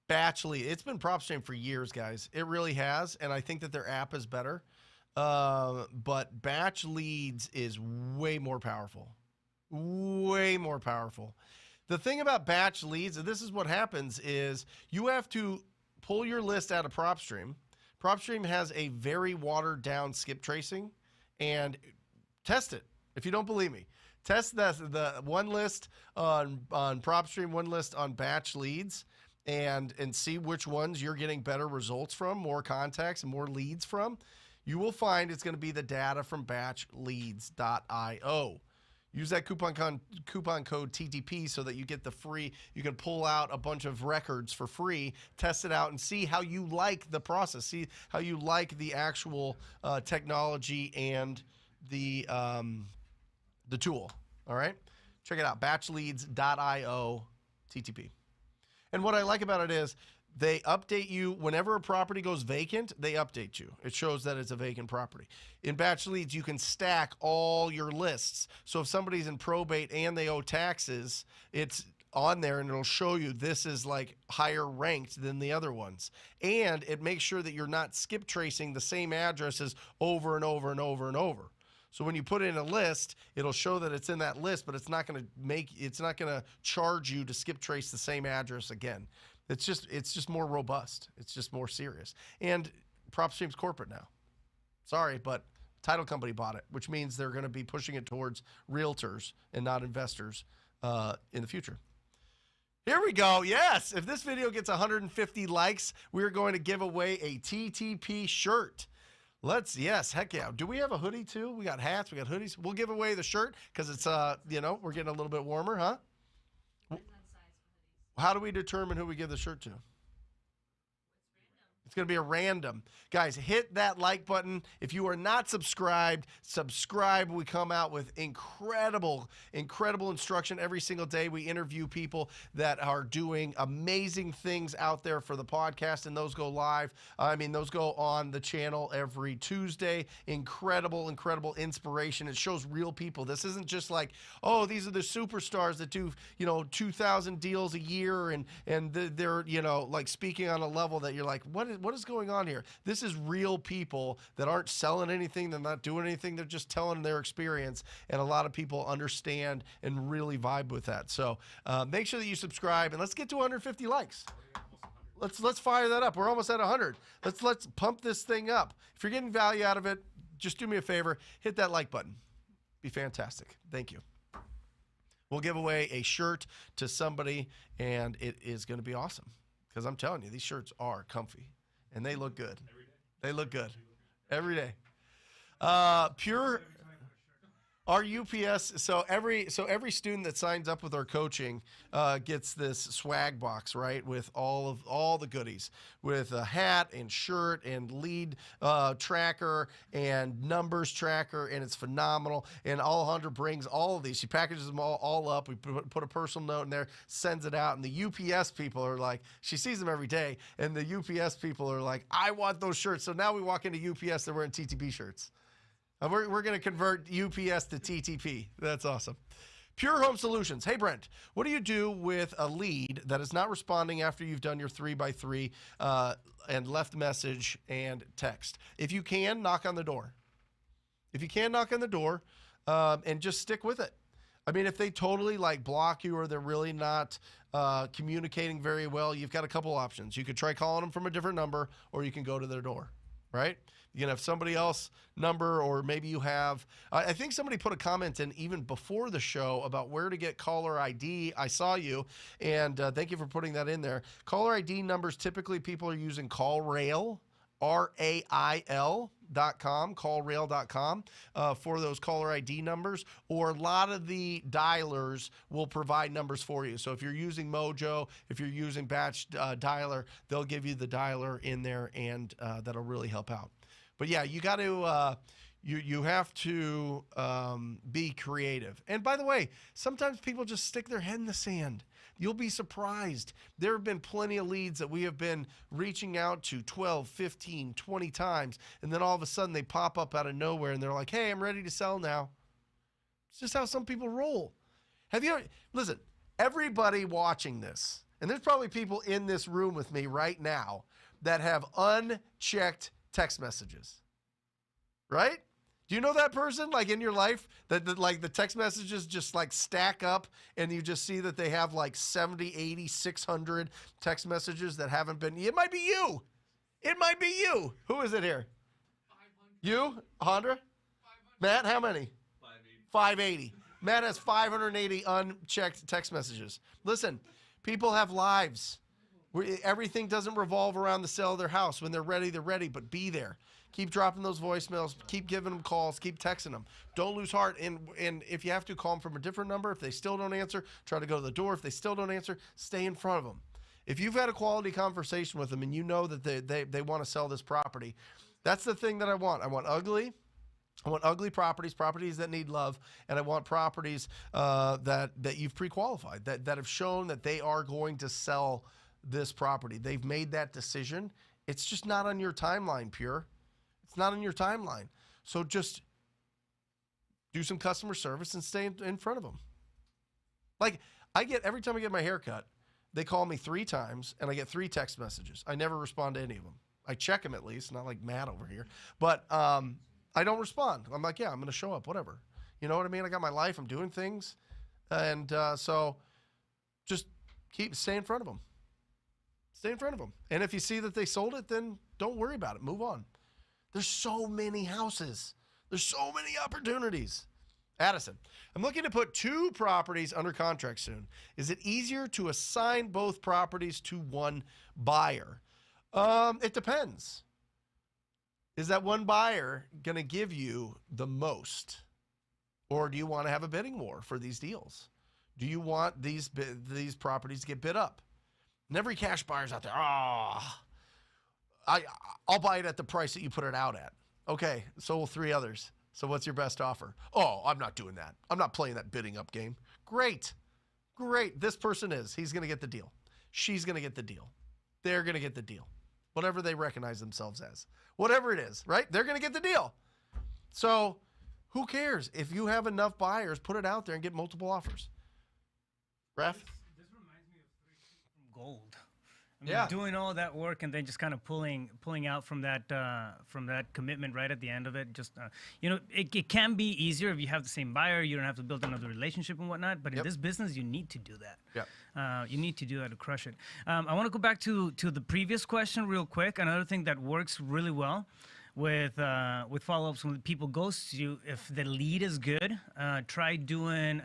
Batch Lead. It's been PropStream for years, guys. It really has, and I think that their app is better. But Batch Leads is way more powerful. Way more powerful. The thing about Batch Leads, and this is what happens, is you have to pull your list out of PropStream. PropStream has a very watered down skip tracing, and test it. If you don't believe me, test the one list on PropStream, one list on Batch Leads, and see which ones you're getting better results from, more contacts and more leads from. You will find it's going to be the data from batchleads.io. Use that coupon code TTP so that you get the free, you can pull out a bunch of records for free, test it out, and see how you like the process, see how you like the actual technology and the tool. All right? Check it out, batchleads.io TTP. And what I like about it is they update you whenever a property goes vacant. They update you. It shows that it's a vacant property. In Batch Leads, you can stack all your lists. So if somebody's in probate and they owe taxes, it's on there, and it'll show you this is like higher ranked than the other ones. And it makes sure that you're not skip tracing the same addresses over and over and over and over. So when you put in a list, it'll show that it's in that list, but it's not going to charge you to skip trace the same address again. It's just more robust. It's just more serious. And PropStream's corporate now. Sorry, but title company bought it, which means they're going to be pushing it towards realtors and not investors in the future. Here we go. Yes, if this video gets 150 likes, we're going to give away a TTP shirt. Yes, heck yeah. Do we have a hoodie too? We got hats, we got hoodies. We'll give away the shirt because it's, we're getting a little bit warmer, huh? How do we determine who we give the shirt to? It's going to be a random. Guys, hit that like button. If you are not subscribed, subscribe. We come out with incredible instruction every single day. We interview people that are doing amazing things out there for the podcast, and those go live. Those go on the channel every Tuesday. Incredible inspiration. It shows real people. This isn't just like, oh, these are the superstars that do, 2,000 deals a year, and they're, like speaking on a level that you're like, what is going on here? This is real people that aren't selling anything. They're not doing anything. They're just telling their experience. And a lot of people understand and really vibe with that. So make sure that you subscribe, and let's get to 150 likes. Let's fire that up. We're almost at 100. Let's pump this thing up. If you're getting value out of it, just do me a favor. Hit that like button. Be fantastic. Thank you. We'll give away a shirt to somebody, and it is going to be awesome. Because I'm telling you, these shirts are comfy. And they look good. They look good. Every day. Pure, our UPS, so every student that signs up with our coaching gets this swag box, right, with all the goodies, with a hat and shirt and lead tracker and numbers tracker, and it's phenomenal. And Alejandra brings all of these. She packages them all up. We put a personal note in there, sends it out, and the UPS people are like, she sees them every day, and the UPS people are like, I want those shirts. So now we walk into UPS, they're wearing TTP shirts. We're going to convert UPS to TTP. That's awesome. Pure Home Solutions. Hey, Brent, what do you do with a lead that is not responding after you've done your 3x3 and left message and text? If you can, knock on the door. If you can, knock on the door and just stick with it. If they totally block you, or they're really not communicating very well, you've got a couple options. You could try calling them from a different number, or you can go to their door, right? You can have somebody else number, or maybe you have, I think somebody put a comment in even before the show about where to get caller ID. I saw you, and thank you for putting that in there. Caller ID numbers, typically people are using CallRail, RAIL.com, callrail.com for those caller ID numbers, or a lot of the dialers will provide numbers for you. So if you're using Mojo, if you're using Batch Dialer, they'll give you the dialer in there, and that'll really help out. But yeah, you got to, you have to be creative. And by the way, sometimes people just stick their head in the sand. You'll be surprised. There have been plenty of leads that we have been reaching out to 12, 15, 20 times, and then all of a sudden they pop up out of nowhere, and they're like, hey, I'm ready to sell now. It's just how some people roll. Listen, everybody watching this, and there's probably people in this room with me right now that have unchecked text messages, right? Do you know that person in your life that the text messages just stack up, and you just see that they have 70, 80, 600 text messages that haven't been, it might be you. It might be you. Who is it here? 500. You, Andra? 500. Matt, how many? 580. 580. Matt has 580 unchecked text messages. Listen, people have lives. Everything doesn't revolve around the sale of their house. When they're ready, but be there. Keep dropping those voicemails. Keep giving them calls. Keep texting them. Don't lose heart. And if you have to, call them from a different number. If they still don't answer, try to go to the door. If they still don't answer, stay in front of them. If you've had a quality conversation with them and you know that they want to sell this property, that's the thing that I want. I want ugly properties that need love, and I want properties that you've pre-qualified, that have shown that they are going to sell this property. They've made that decision. It's just not on your timeline, Pure. It's not on your timeline. So just do some customer service and stay in front of them. Every time I get my hair cut, they call me 3 times, and I get 3 text messages. I never respond to any of them. I check them at least, not like Matt over here. But I don't respond. I'm like, yeah, I'm going to show up, whatever. You know what I mean? I got my life. I'm doing things. And so just stay in front of them. Stay in front of them. And if you see that they sold it, then don't worry about it. Move on. There's so many houses. There's so many opportunities. Addison, I'm looking to put 2 properties under contract soon. Is it easier to assign both properties to one buyer? It depends. Is that one buyer going to give you the most? Or do you want to have a bidding war for these deals? Do you want these properties to get bid up? And every cash buyer's out there, I'll buy it at the price that you put it out at. Okay, so will 3 others. So what's your best offer? Oh, I'm not doing that. I'm not playing that bidding up game. Great. This person is. He's going to get the deal. She's going to get the deal. They're going to get the deal. Whatever they recognize themselves as. Whatever it is, right? They're going to get the deal. So who cares? If you have enough buyers, put it out there and get multiple offers. Ref? This reminds me of 3 from gold. I mean, doing all that work and then just kind of pulling out from that commitment right at the end of it. Just it can be easier if you have the same buyer. You don't have to build another relationship and whatnot. But in this business, you need to do that. Yeah. You need to do that to crush it. I want to go back to the previous question real quick. Another thing that works really well with follow-ups when people ghost you, if the lead is good, try doing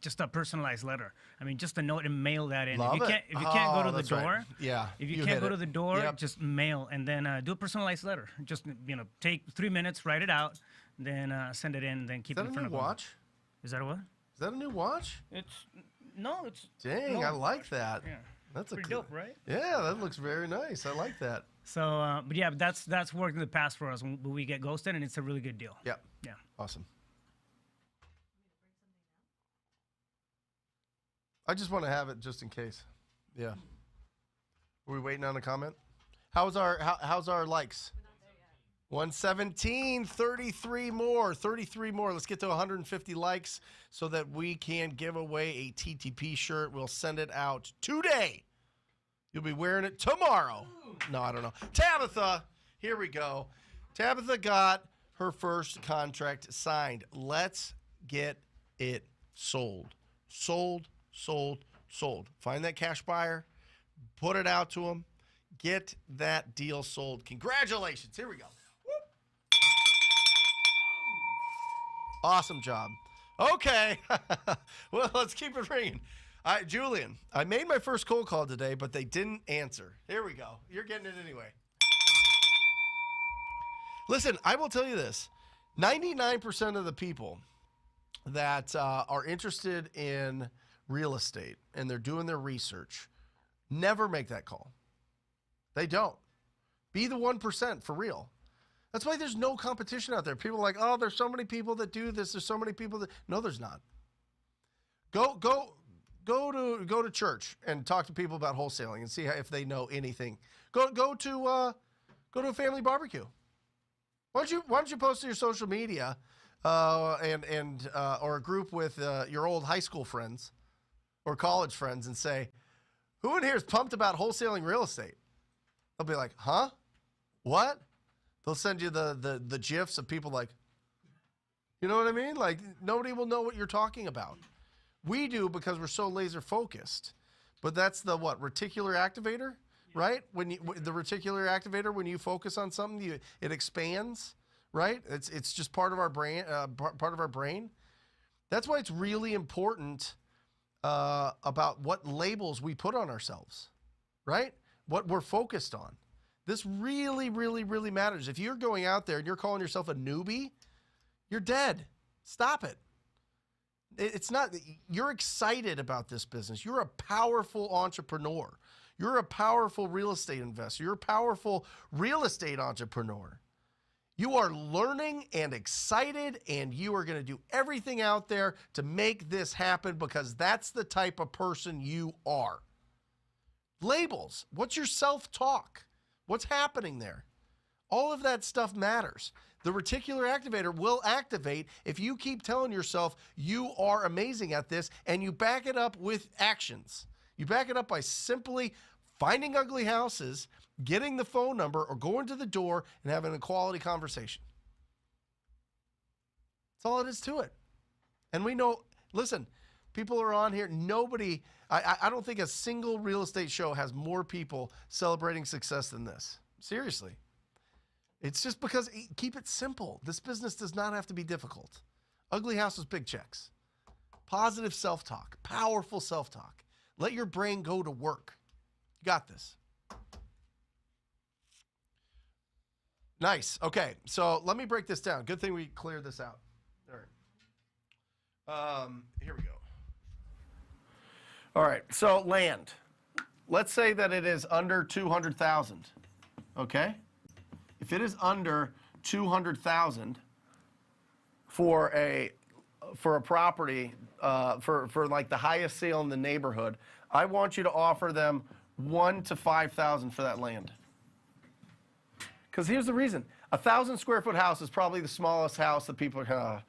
just a personalized letter. I mean, just a note and mail that in. Love if you can't go to the door, right. Yeah. If you can't go to the door, Yep. just mail and then do a personalized letter. Just take 3 minutes, write it out, then send it in, then keep Is it that in a front new of them. watch? Is that a what? Is that a new watch? It's Dang, no, I like that. Yeah. That's Pretty dope, right? Yeah, that looks very nice. I like that. So, but yeah, that's worked in the past for us when we get ghosted, and it's a really good deal. Yeah. Yeah. Awesome. I just want to have it just in case. Yeah. Are we waiting on a comment? How's our likes? 117, 33 more. Let's get to 150 likes so that we can give away a TTP shirt. We'll send it out today. You'll be wearing it tomorrow. No, I don't know. Tabitha, here we go. Tabitha got her first contract signed. Let's get it sold. Sold. Find that cash buyer, put it out to them, get that deal sold. Congratulations. Here we go. Whoop. Awesome job. Okay. Well, let's keep it ringing. Julian, I made my first cold call today, but they didn't answer. Here we go. You're getting it anyway. Listen, I will tell you this. 99% of the people that are interested in real estate and they're doing their research never make that call. They don't. Be the 1% for real. That's why there's no competition out there. People are like, oh, there's so many people that do this. There's so many people that. No, there's not. Go to church and talk to people about wholesaling and see if they know anything. Go to a family barbecue. Why don't you post to your social media or a group with your old high school friends or college friends and say, who in here is pumped about wholesaling real estate? They'll be like, huh? What? They'll send you the GIFs of people like, you know what I mean? Like, nobody will know what you're talking about. We do because we're so laser focused. But that's the what? Reticular activator, right? The reticular activator, when you focus on something, it expands, right? It's just part of our brain. That's why it's really important about what labels we put on ourselves, right? What we're focused on. This really, really, really matters. If you're going out there and you're calling yourself a newbie, you're dead. Stop it. It's not, you're excited about this business. You're a powerful entrepreneur. You're a powerful real estate investor. You're a powerful real estate entrepreneur. You are learning and excited, and you are going to do everything out there to make this happen because that's the type of person you are. Labels. What's your self-talk? What's happening there? All of that stuff matters. The reticular activator will activate if you keep telling yourself you are amazing at this and you back it up with actions. You back it up by simply finding ugly houses, getting the phone number, or going to the door and having a quality conversation. That's all it is to it. And we know, listen, people are on here. Nobody, I don't think a single real estate show has more people celebrating success than this. Seriously. It's just because, keep it simple. This business does not have to be difficult. Ugly houses, big checks. Positive self-talk, powerful self-talk. Let your brain go to work. You got this. Nice. Okay, so let me break this down. Good thing we cleared this out. All right. Here we go. All right, so land. Let's say that it is under 200,000. Okay? If it is under 200,000 for a property for like the highest sale in the neighborhood, I want you to offer them 1,000 to 5,000 for that land. Because here's the reason: 1,000 square foot house is probably the smallest house that people are.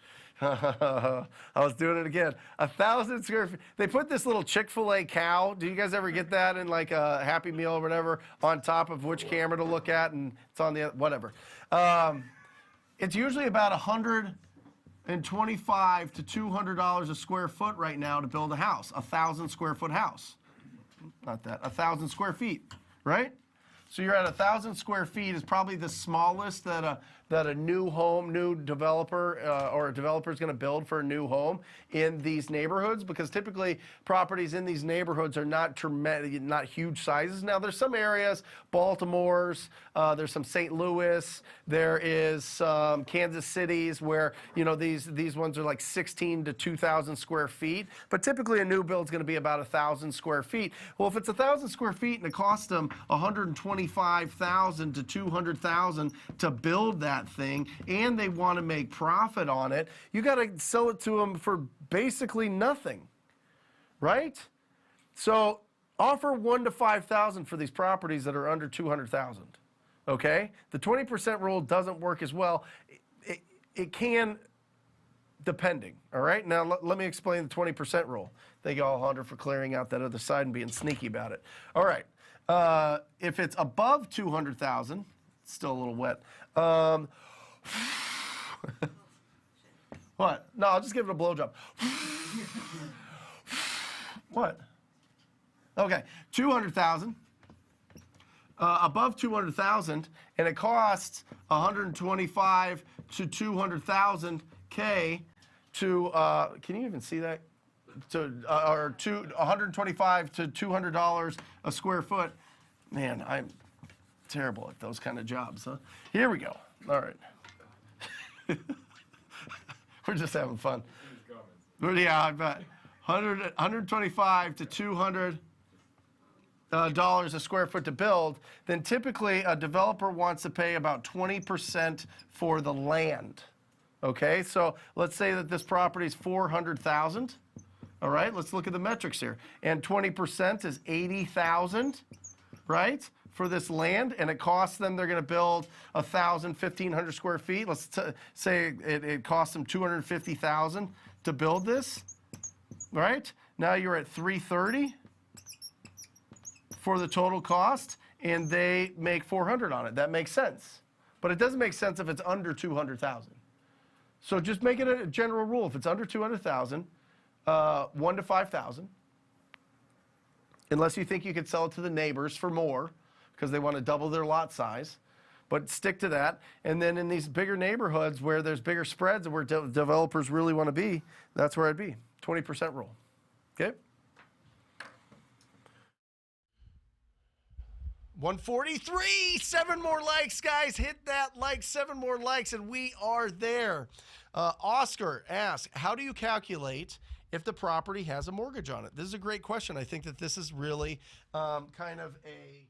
I was doing it again. 1,000 square feet. They put this little Chick-fil-A cow. Do you guys ever get that in like a Happy Meal or whatever on top of which camera to look at, and it's on the whatever. It's usually about $125 to $200 a square foot right now to build a house. 1,000 square foot house. Not that. 1,000 square feet, right? So you're at 1,000 square feet is probably the smallest that a new developer or a developer is going to build for a new home in these neighborhoods, because typically properties in these neighborhoods are not huge sizes. Now there's some areas, Baltimore's, there's some St. Louis, there is some Kansas City's where these ones are like 16 to 2,000 square feet, but typically a new build is going to be about 1,000 square feet. Well, if it's 1,000 square feet and it costs them $125,000 to $200,000 to build that thing, and they want to make profit on it, you got to sell it to them for basically nothing, right? So offer 1,000 to 5,000 for these properties that are under 200,000. Okay, the 20% rule doesn't work as well. It can, depending. All right, now let me explain the 20% rule. Thank you all, Hunter, for clearing out that other side and being sneaky about it. All right, if it's above 200,000, it's still a little wet. What? No, I'll just give it a blowjob. What? Okay, 200,000. Above 200,000, and it costs 125 to 200,000 K to. Can you even see that? To 125 to $200 a square foot. Man, I'm terrible at those kind of jobs. Huh? Here we go. All right. We're just having fun. Yeah, I bet. 125 to 200 dollars a square foot to build. Then typically a developer wants to pay about 20% for the land. Okay, so let's say that this property is 400,000. All right, let's look at the metrics here. And 20% is 80,000, right, for this land, and it costs them, they're going to build 1,000, 1,500 square feet. Let's say it costs them 250,000 to build this, right? Now you're at 330 for the total cost, and they make 400 on it. That makes sense, but it doesn't make sense if it's under 200,000. So just make it a general rule. If it's under 200,000, 1 to 5,000, unless you think you could sell it to the neighbors for more because they want to double their lot size, but stick to that. And then in these bigger neighborhoods where there's bigger spreads and where developers really want to be, that's where I'd be. 20% rule. Okay? 143, 7 more likes, guys. Hit that like, 7 more likes, and we are there. Oscar asks, how do you calculate if the property has a mortgage on it? This is a great question. I think that this is really kind of a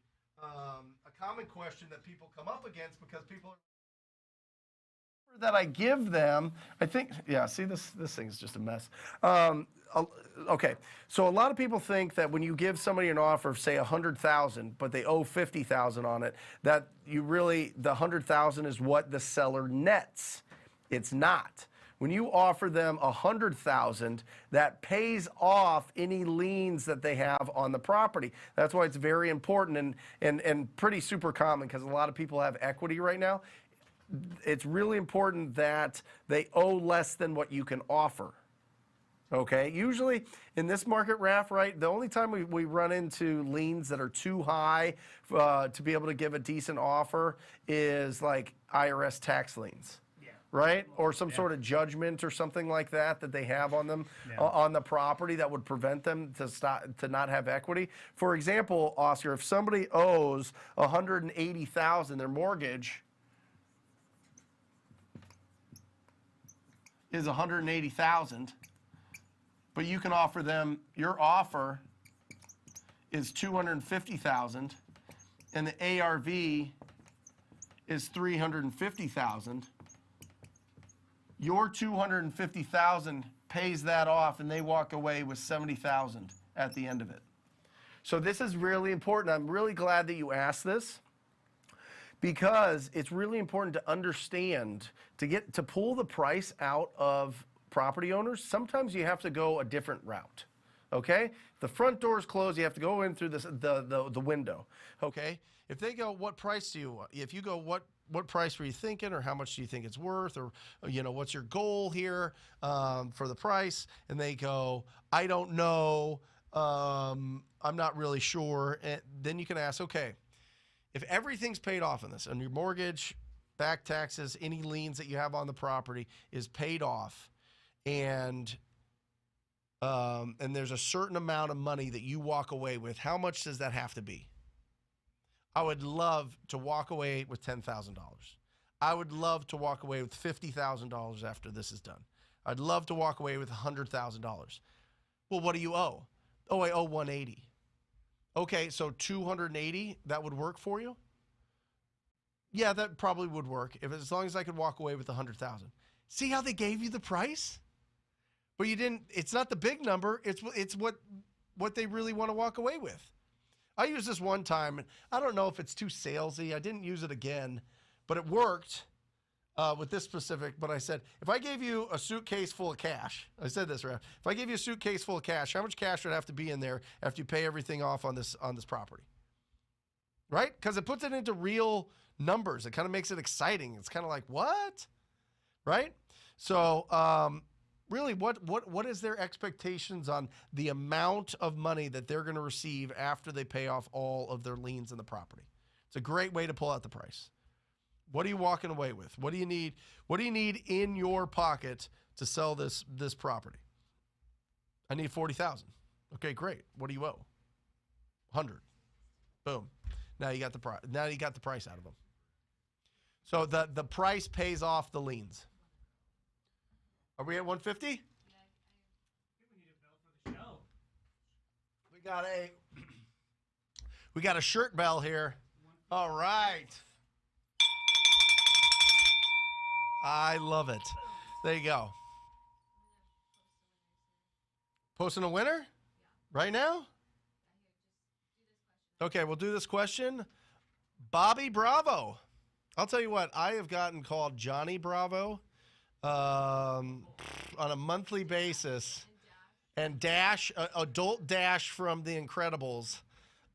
common question that people come up against because people are that I give them, I think, yeah, see, this thing is just a mess. Okay, so a lot of people think that when you give somebody an offer of, say, 100,000, but they owe 50,000 on it, that you really, the 100,000 is what the seller nets. It's not. When you offer them 100,000, that pays off any liens that they have on the property. That's why it's very important and pretty super common, because a lot of people have equity right now. It's really important that they owe less than what you can offer. Okay, usually in this market, Raf, right, the only time we run into liens that are too high to be able to give a decent offer is like IRS tax liens. Right? Or some sort of judgment or something like that that they have on them, on the property, that would prevent them to not have equity. For example, Oscar, if somebody owes 180,000, their mortgage is 180,000, but you can offer them, your offer is 250,000, and the ARV is 350,000. Your 250,000 pays that off, and they walk away with 70,000 at the end of it. So this is really important. I'm really glad that you asked this, because it's really important to understand, to pull the price out of property owners. Sometimes you have to go a different route. Okay? The front door is closed, you have to go in through the window. Okay? If they go, what price do you want? If you go, what price were you thinking, or how much do you think it's worth, or what's your goal here for the price? And they go, I don't know, I'm not really sure. And then you can ask, okay, if everything's paid off in this, and your mortgage, back taxes, any liens that you have on the property is paid off, and there's a certain amount of money that you walk away with, how much does that have to be? I would love to walk away with $10,000. I would love to walk away with $50,000 after this is done. I'd love to walk away with $100,000. Well, what do you owe? Oh, I owe 180. Okay, so 280, that would work for you? Yeah, that probably would work, as long as I could walk away with 100,000. See how they gave you the price? But you didn't, it's not the big number, it's what they really want to walk away with. I used this one time, and I don't know if it's too salesy. I didn't use it again, but it worked with this specific. But I said, if I gave you a suitcase full of cash, I said this, right? If I gave you a suitcase full of cash, how much cash would have to be in there after you pay everything off on this property? Right? Because it puts it into real numbers. It kind of makes it exciting. It's kind of like, what? Right? So, really, what is their expectations on the amount of money that they're going to receive after they pay off all of their liens in the property? It's a great way to pull out the price. What are you walking away with? What do you need? What do you need in your pocket to sell this property? I need 40,000. Okay, great. What do you owe? 100. Boom. Now you got the price. Now you got the price out of them. So the price pays off the liens. Are we at 150? I think we need a bell for the show. We got a shirt bell here. All right. I love it. There you go. Posting a winner? Right now? Okay, we'll do this question. Bobby Bravo. I'll tell you what, I have gotten called Johnny Bravo on a monthly basis. And Dash, adult Dash from The Incredibles.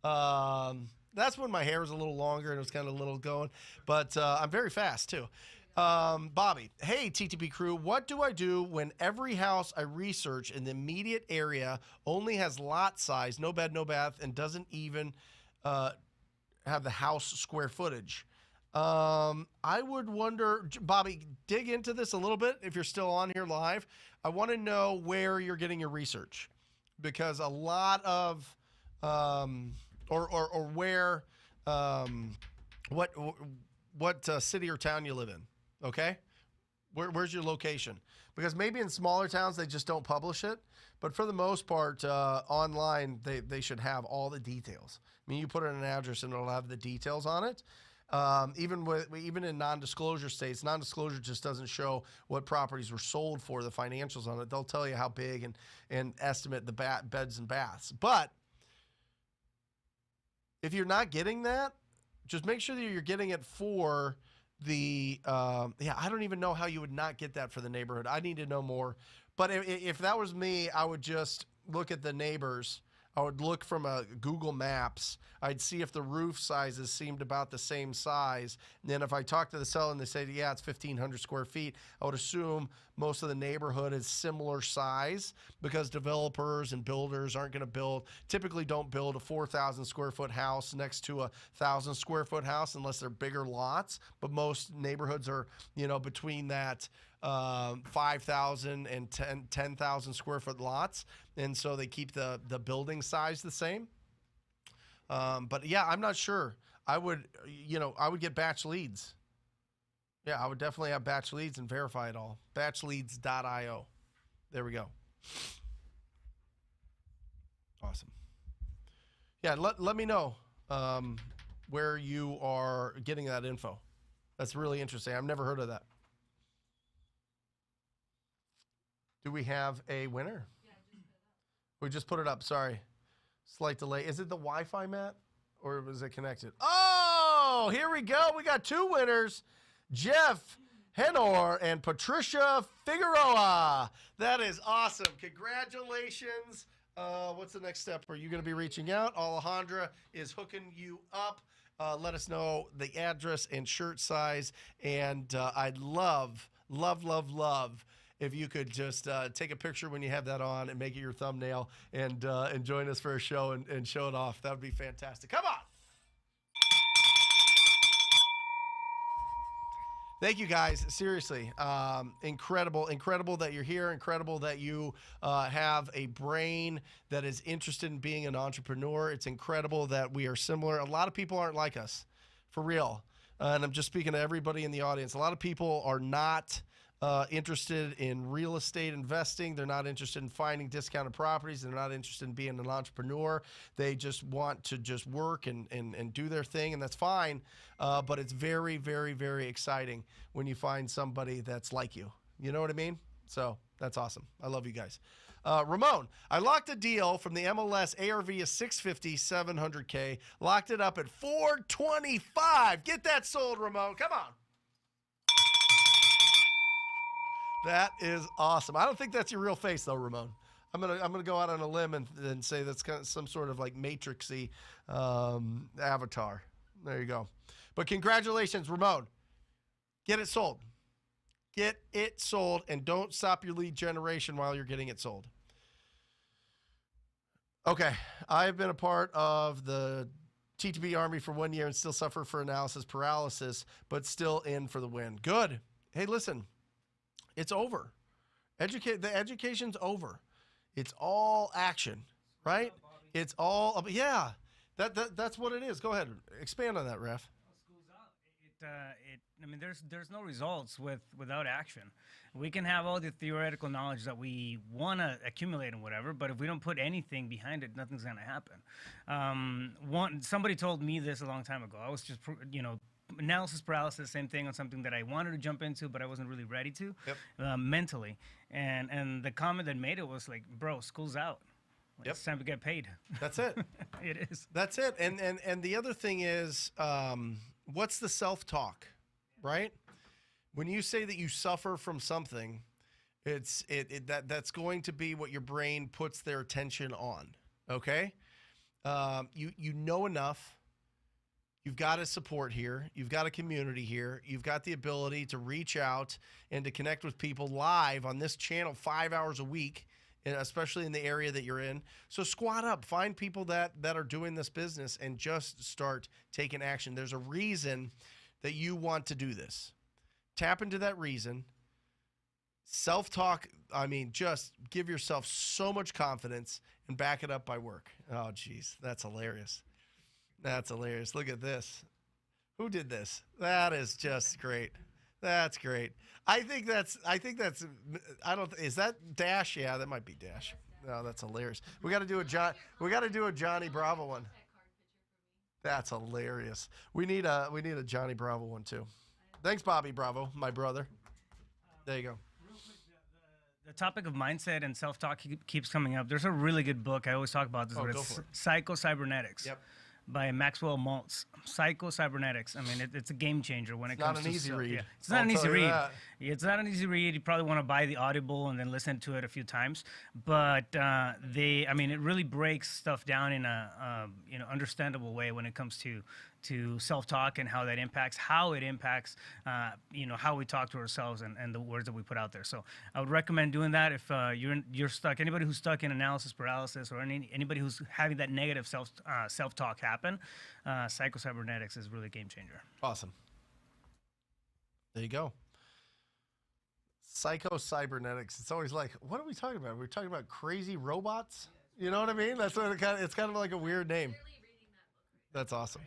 That's when my hair was a little longer and it was kind of a little going. But I'm very fast, too. Bobby, hey, TTP crew, what do I do when every house I research in the immediate area only has lot size, no bed, no bath, and doesn't even have the house square footage? I would wonder, Bobby, dig into this a little bit if you're still on here live. I want to know where you're getting your research, because a lot of, or where, what city or town you live in, okay? Where's your location? Because maybe in smaller towns, they just don't publish it. But for the most part, online, they should have all the details. I mean, you put in an address and it'll have the details on it. Even in non-disclosure states, non-disclosure just doesn't show what properties were sold for, the financials on it. They'll tell you how big and estimate the beds and baths. But if you're not getting that, just make sure that you're getting it for the I don't even know how you would not get that for the neighborhood. I need to know more. But if that was me, I would just look at the neighbors. I would look from a Google Maps. I'd see if the roof sizes seemed about the same size. And then if I talk to the seller and they say, yeah, it's 1,500 square feet, I would assume most of the neighborhood is similar size, because developers and builders aren't going to typically don't build a 4,000 square foot house next to a 1,000 square foot house unless they're bigger lots. But most neighborhoods are, between that 5,000 and 10,000 square foot lots. And so they keep the building size the same. But yeah, I'm not sure. I would get batch leads. Yeah, I would definitely have batch leads and verify it all. Batchleads.io. There we go. Awesome. Yeah, let me know where you are getting that info. That's really interesting. I've never heard of that. Do we have a winner? Yeah, just put it up. We just put it up. Sorry. Slight delay. Is it the Wi-Fi, Matt? Or was it connected? Oh, here we go. We got two winners. Jeff Henor and Patricia Figueroa. That is awesome. Congratulations. What's the next step? Are you going to be reaching out? Alejandra is hooking you up. Let us know the address and shirt size. And I'd love if you could just take a picture when you have that on and make it your thumbnail and join us for a show and show it off. That would be fantastic. Come on. Thank you, guys. Seriously, incredible that you're here. Incredible that you have a brain that is interested in being an entrepreneur. It's incredible that we are similar. A lot of people aren't like us, for real. And I'm just speaking to everybody in the audience. A lot of people are not interested in real estate investing. They're not interested in finding discounted properties. They're not interested in being an entrepreneur. They just want to just work and do their thing, and that's fine. But it's very, very, very exciting when you find somebody that's like you. You know what I mean? So that's awesome. I love you guys. Ramon, I locked a deal from the MLS. ARV is 650, 700K. Locked it up at 425. Get that sold, Ramon. Come on. That is awesome. I don't think that's your real face, though, Ramon. I'm gonna go out on a limb and say that's kind of some sort of like Matrixy avatar. There you go. But congratulations, Ramon. Get it sold. Get it sold, and don't stop your lead generation while you're getting it sold. Okay, I've been a part of the TTB Army for 1 year and still suffer for analysis paralysis, but still in for the win. Good. Hey, listen. It's over. The education's over. It's all action, right? It's all, yeah. That's what it is. Go ahead, expand on that, Ref. School's out. I mean, there's no results without action. We can have all the theoretical knowledge that we want to accumulate and whatever, but if we don't put anything behind it, nothing's gonna happen. Somebody told me this a long time ago. I was just, analysis paralysis, same thing on something that I wanted to jump into, but I wasn't really ready to, mentally. And the comment that made it was like, bro, school's out. Like, it's time to get paid. That's it. It is. That's it. And the other thing is, what's the self-talk, right? When you say that you suffer from something, that's going to be what your brain puts their attention on. Okay, you know enough. You've got a support here. You've got a community here. You've got the ability to reach out and to connect with people live on this channel 5 hours a week, especially in the area that you're in. So squat up. Find people that are doing this business and just start taking action. There's a reason that you want to do this. Tap into that reason. Self-talk, I mean, just give yourself so much confidence and back it up by work. Oh, geez, that's hilarious. That's hilarious. Look at this. Who did this? That is just great. That's great. Is that Dash? Yeah, that might be Dash. No, that's hilarious. We got to do a Johnny Bravo one. That's hilarious. We need a Johnny Bravo one too. Thanks, Bobby Bravo, my brother. There you go. The topic of mindset and self-talk keeps coming up. There's a really good book. I always talk about this. Oh, Where go it's for it. Psycho-Cybernetics. Yep. By Maxwell Maltz. Psycho-Cybernetics. I mean, it's a game changer when it Not comes to an easy read. Yeah. It's not I'll an easy tell you read. that. It's not an easy read. You probably want to buy the Audible and then listen to it a few times. But I mean, it really breaks stuff down in a understandable way when it comes to self-talk and how it impacts how we talk to ourselves and the words that we put out there. So I would recommend doing that if you're stuck. Anybody who's stuck in analysis paralysis or anybody who's having that negative self-talk happen, Psycho-Cybernetics is really a game changer. Awesome. There you go. Psycho-Cybernetics. It's always like, what are we talking about? We're talking about crazy robots? You know what I mean? That's what it's kind of like a weird name. That's awesome.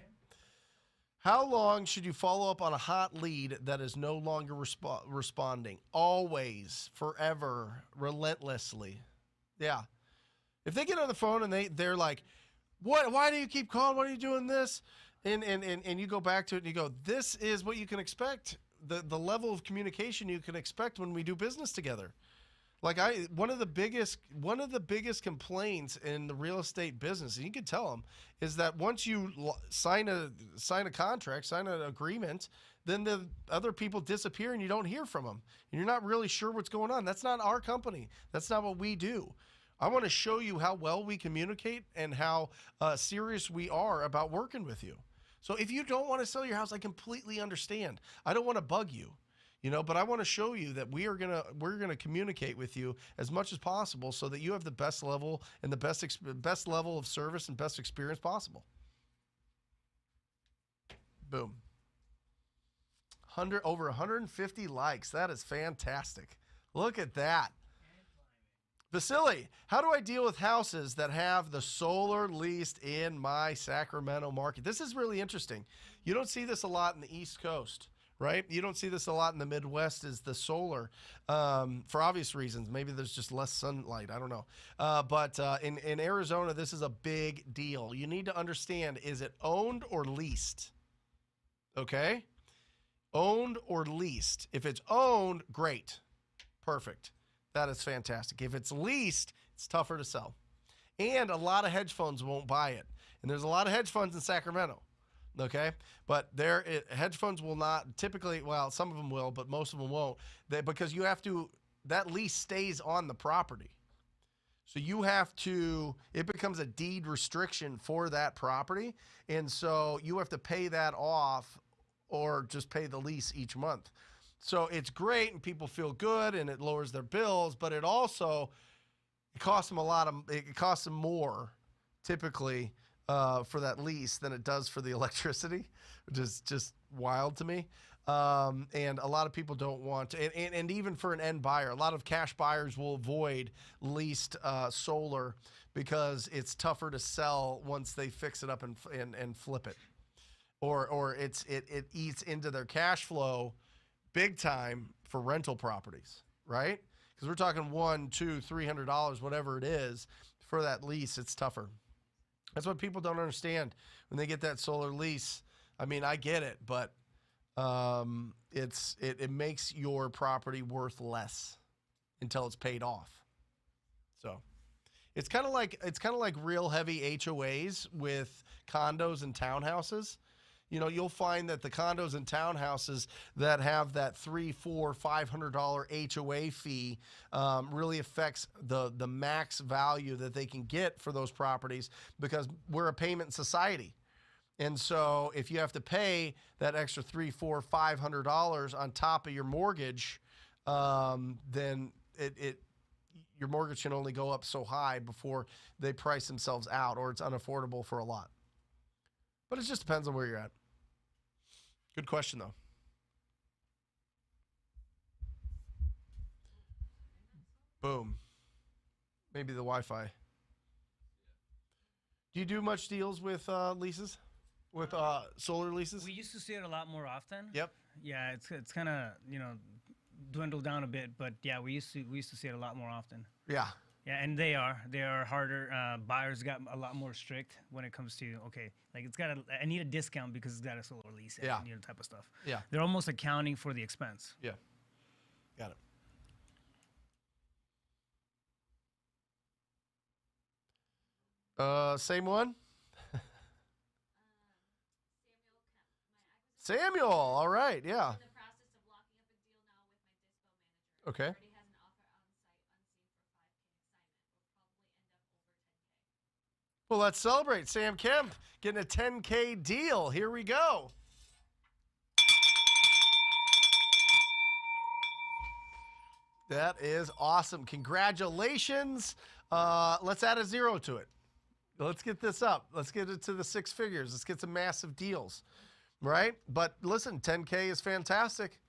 How long should you follow up on a hot lead that is no longer responding? Always, forever, relentlessly. Yeah. If they get on the phone and they're like, "What? Why do you keep calling? Why are you doing this?" And you go back to it and you go, "This is what you can expect. The level of communication you can expect when we do business together." Like one of the biggest complaints in the real estate business, and you can tell them, is that once you sign a contract, sign an agreement, then the other people disappear and you don't hear from them, and you're not really sure what's going on. That's not our company. That's not what we do. I want to show you how well we communicate and how serious we are about working with you. So if you don't want to sell your house, I completely understand. I don't want to bug you. But I want to show you that we're gonna communicate with you as much as possible so that you have the best level and the best level of service and best experience possible. Boom. Over 150 likes. That is fantastic. Look at that. Vasily, how do I deal with houses that have the solar leased in my Sacramento market? This is really interesting. You don't see this a lot in the East Coast. Right? You don't see this a lot in the Midwest is the solar for obvious reasons. Maybe there's just less sunlight. I don't know. But in Arizona, this is a big deal. You need to understand, is it owned or leased? Okay? Owned or leased. If it's owned, great. Perfect. That is fantastic. If it's leased, it's tougher to sell. And a lot of hedge funds won't buy it. And there's a lot of hedge funds in Sacramento. Okay, but hedge funds will not typically. Well, some of them will, but most of them won't. Because you have to. That lease stays on the property, so you have to. It becomes a deed restriction for that property, and so you have to pay that off, or just pay the lease each month. So it's great, and people feel good, and it lowers their bills, but it also costs them It costs them more, typically. For that lease than it does for the electricity, which is just wild to me. And a lot of people don't want to, and even for an end buyer, a lot of cash buyers will avoid leased solar because it's tougher to sell once they fix it up and flip it, or it eats into their cash flow big time for rental properties, right? Because we're talking $100, $200, $300, whatever it is for that lease. It's tougher. That's what people don't understand when they get that solar lease. I mean, I get it, but it makes your property worth less until it's paid off. So it's kind of like real heavy HOAs with condos and townhouses. You'll find that the condos and townhouses that have that $300, $400, $500 HOA fee really affects the max value that they can get for those properties because we're a payment society. And so if you have to pay that extra $300, $400, $500 on top of your mortgage, then your mortgage can only go up so high before they price themselves out, or it's unaffordable for a lot. But it just depends on where you're at. Good question, though. Boom. Maybe the Wi-Fi. Do you do much deals with leases? With solar leases? We used to see it a lot more often. Yep. Yeah, it's kind of dwindled down a bit, but yeah, we used to see it a lot more often. Yeah. Yeah, and they are harder. Buyers got a lot more strict when it comes to like I need a discount because it's got a slower lease, Yeah. type of stuff. Yeah. They're almost accounting for the expense. Yeah. Got it. Same one? Samuel. All right. Yeah. In the process of locking up a deal now with my dispo manager. Okay. Already has an offer on site unseen for 5K assignment. We'll probably end up over 10K. Well, let's celebrate. Sam Kemp getting a 10K deal. Here we go. That is awesome. Congratulations. Let's add a 0 to it. Let's get this up. Let's get it to the 6 figures. Let's get some massive deals, right? But listen, 10K is fantastic.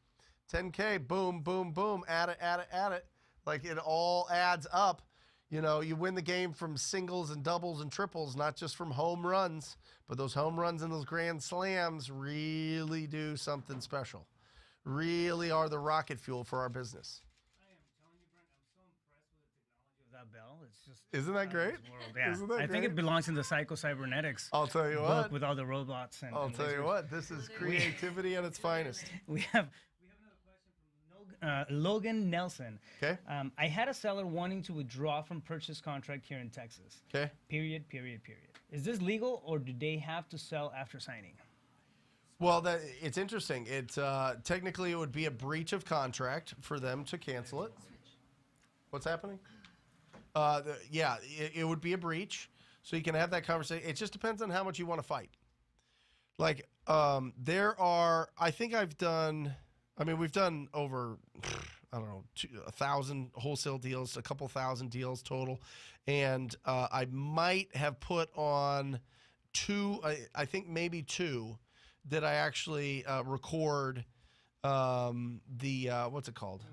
10K, boom, boom, boom. Add it, add it, add it. Like it all adds up. You know, you win the game from singles and doubles and triples, not just from home runs, but those home runs and those grand slams really do something special. Really are the rocket fuel for our business. I am telling you, Brent, I'm so impressed with the technology of that bell. It's just Isn't that out of great? this world. Yeah. Isn't that I think great? it belongs in the Psycho-Cybernetics I'll tell you book what. with all the robots and I'll and tell you lasers. what. This is creativity at its finest. We have another question from Logan Nelson. Okay. I had a seller wanting to withdraw from purchase contract here in Texas. Okay. Period. Is this legal, or do they have to sell after signing? Well, it's interesting. It technically it would be a breach of contract for them to cancel it. What's happening? Yeah, it would be a breach. So you can have that conversation. It just depends on how much you want to fight. Like there are, I think we've done over, I don't know, 1,000 wholesale deals, a couple thousand deals total. And I might have put on 2, I think maybe 2, that I actually record what's it called?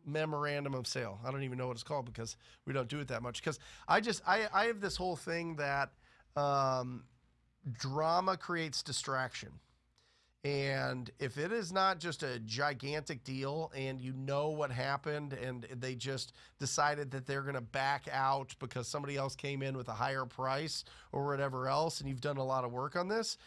Memorandum of sale. I don't even know what it's called because we don't do it that much. Because I have this whole thing that drama creates distraction. And if it is not just a gigantic deal and you know what happened and they just decided that they're going to back out because somebody else came in with a higher price or whatever else, and you've done a lot of work on this,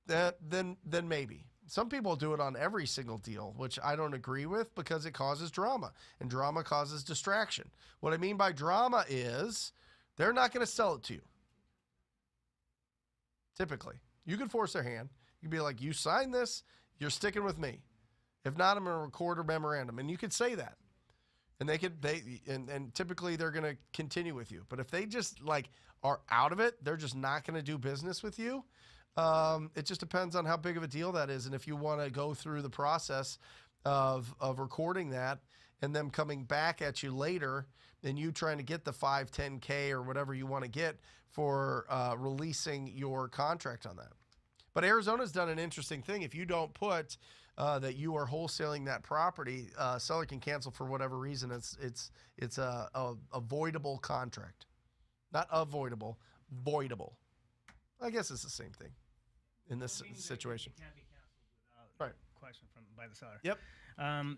then maybe. Some people do it on every single deal, which I don't agree with because it causes drama, and drama causes distraction. What I mean by drama is they're not going to sell it to you. Typically, you can force their hand. You can be like, you signed this, you're sticking with me. If not, I'm going to record a memorandum. And you could say that. And and typically they're going to continue with you. But if they just like are out of it, they're just not going to do business with you. It just depends on how big of a deal that is. And if you want to go through the process of recording that and them coming back at you later and you trying to get the 5, 10K or whatever you want to get for releasing your contract on that. But Arizona's done an interesting thing. If you don't put that you are wholesaling that property, seller can cancel for whatever reason. It's a avoidable contract. Not avoidable, voidable. I guess it's the same thing in this situation. It can't be canceled without Right. question by the seller. Yep.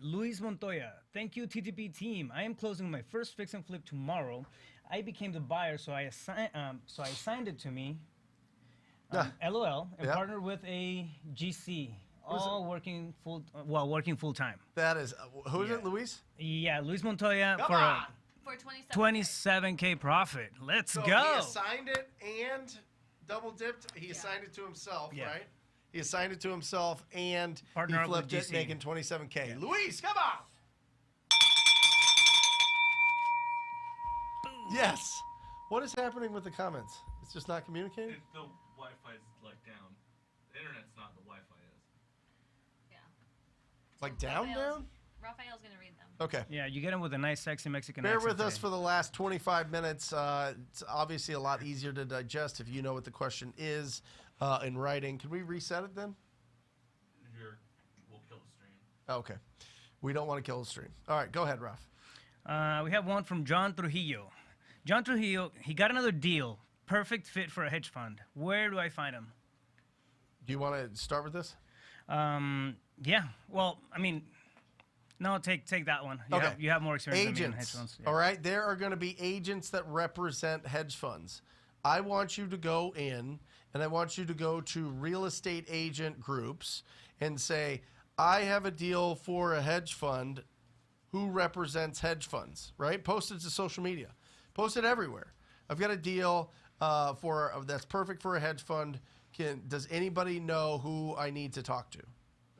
Luis Montoya, thank you, TTP team. I am closing my first fix and flip tomorrow. I became the buyer, so I assigned it to me. LOL, and Yep. partnered with a GC, all working full time. That is, who is Yeah. it, Luis? Yeah, Luis Montoya Come for on. For 27K. 27K profit. Let's So go. he assigned it and double dipped. He assigned it to himself, Yeah. right? He assigned it to himself and Partner he up with flipped it, GC. making 27K. Luis, come on. Yes. What is happening with the comments? It's just not communicating? The Wi-Fi's like down. The internet's not. The Wi-Fi is. Yeah. Like down? Rafael's going to read them. Okay. Yeah, you get him with a nice, sexy Mexican Bear accent with us today. for the last 25 minutes. It's obviously a lot easier to digest if you know what the question is in writing. Can we reset it then? We'll kill the stream. Okay. We don't want to kill the stream. All right, go ahead, Raf. We have one from John Trujillo. John Trujillo, he got another deal. Perfect fit for a hedge fund. Where do I find him? Do you want to start with this? Yeah. Well, I mean, No, take that one. Okay. You have more experience than me in hedge Agents. funds. All right. There are going to be agents that represent hedge funds. I want you to go in and I want you to go to real estate agent groups and say, I have a deal for a hedge fund. Who represents hedge funds, right? Post it to social media. Post it everywhere. I've got a deal that's perfect for a hedge fund. Does anybody know who I need to talk to?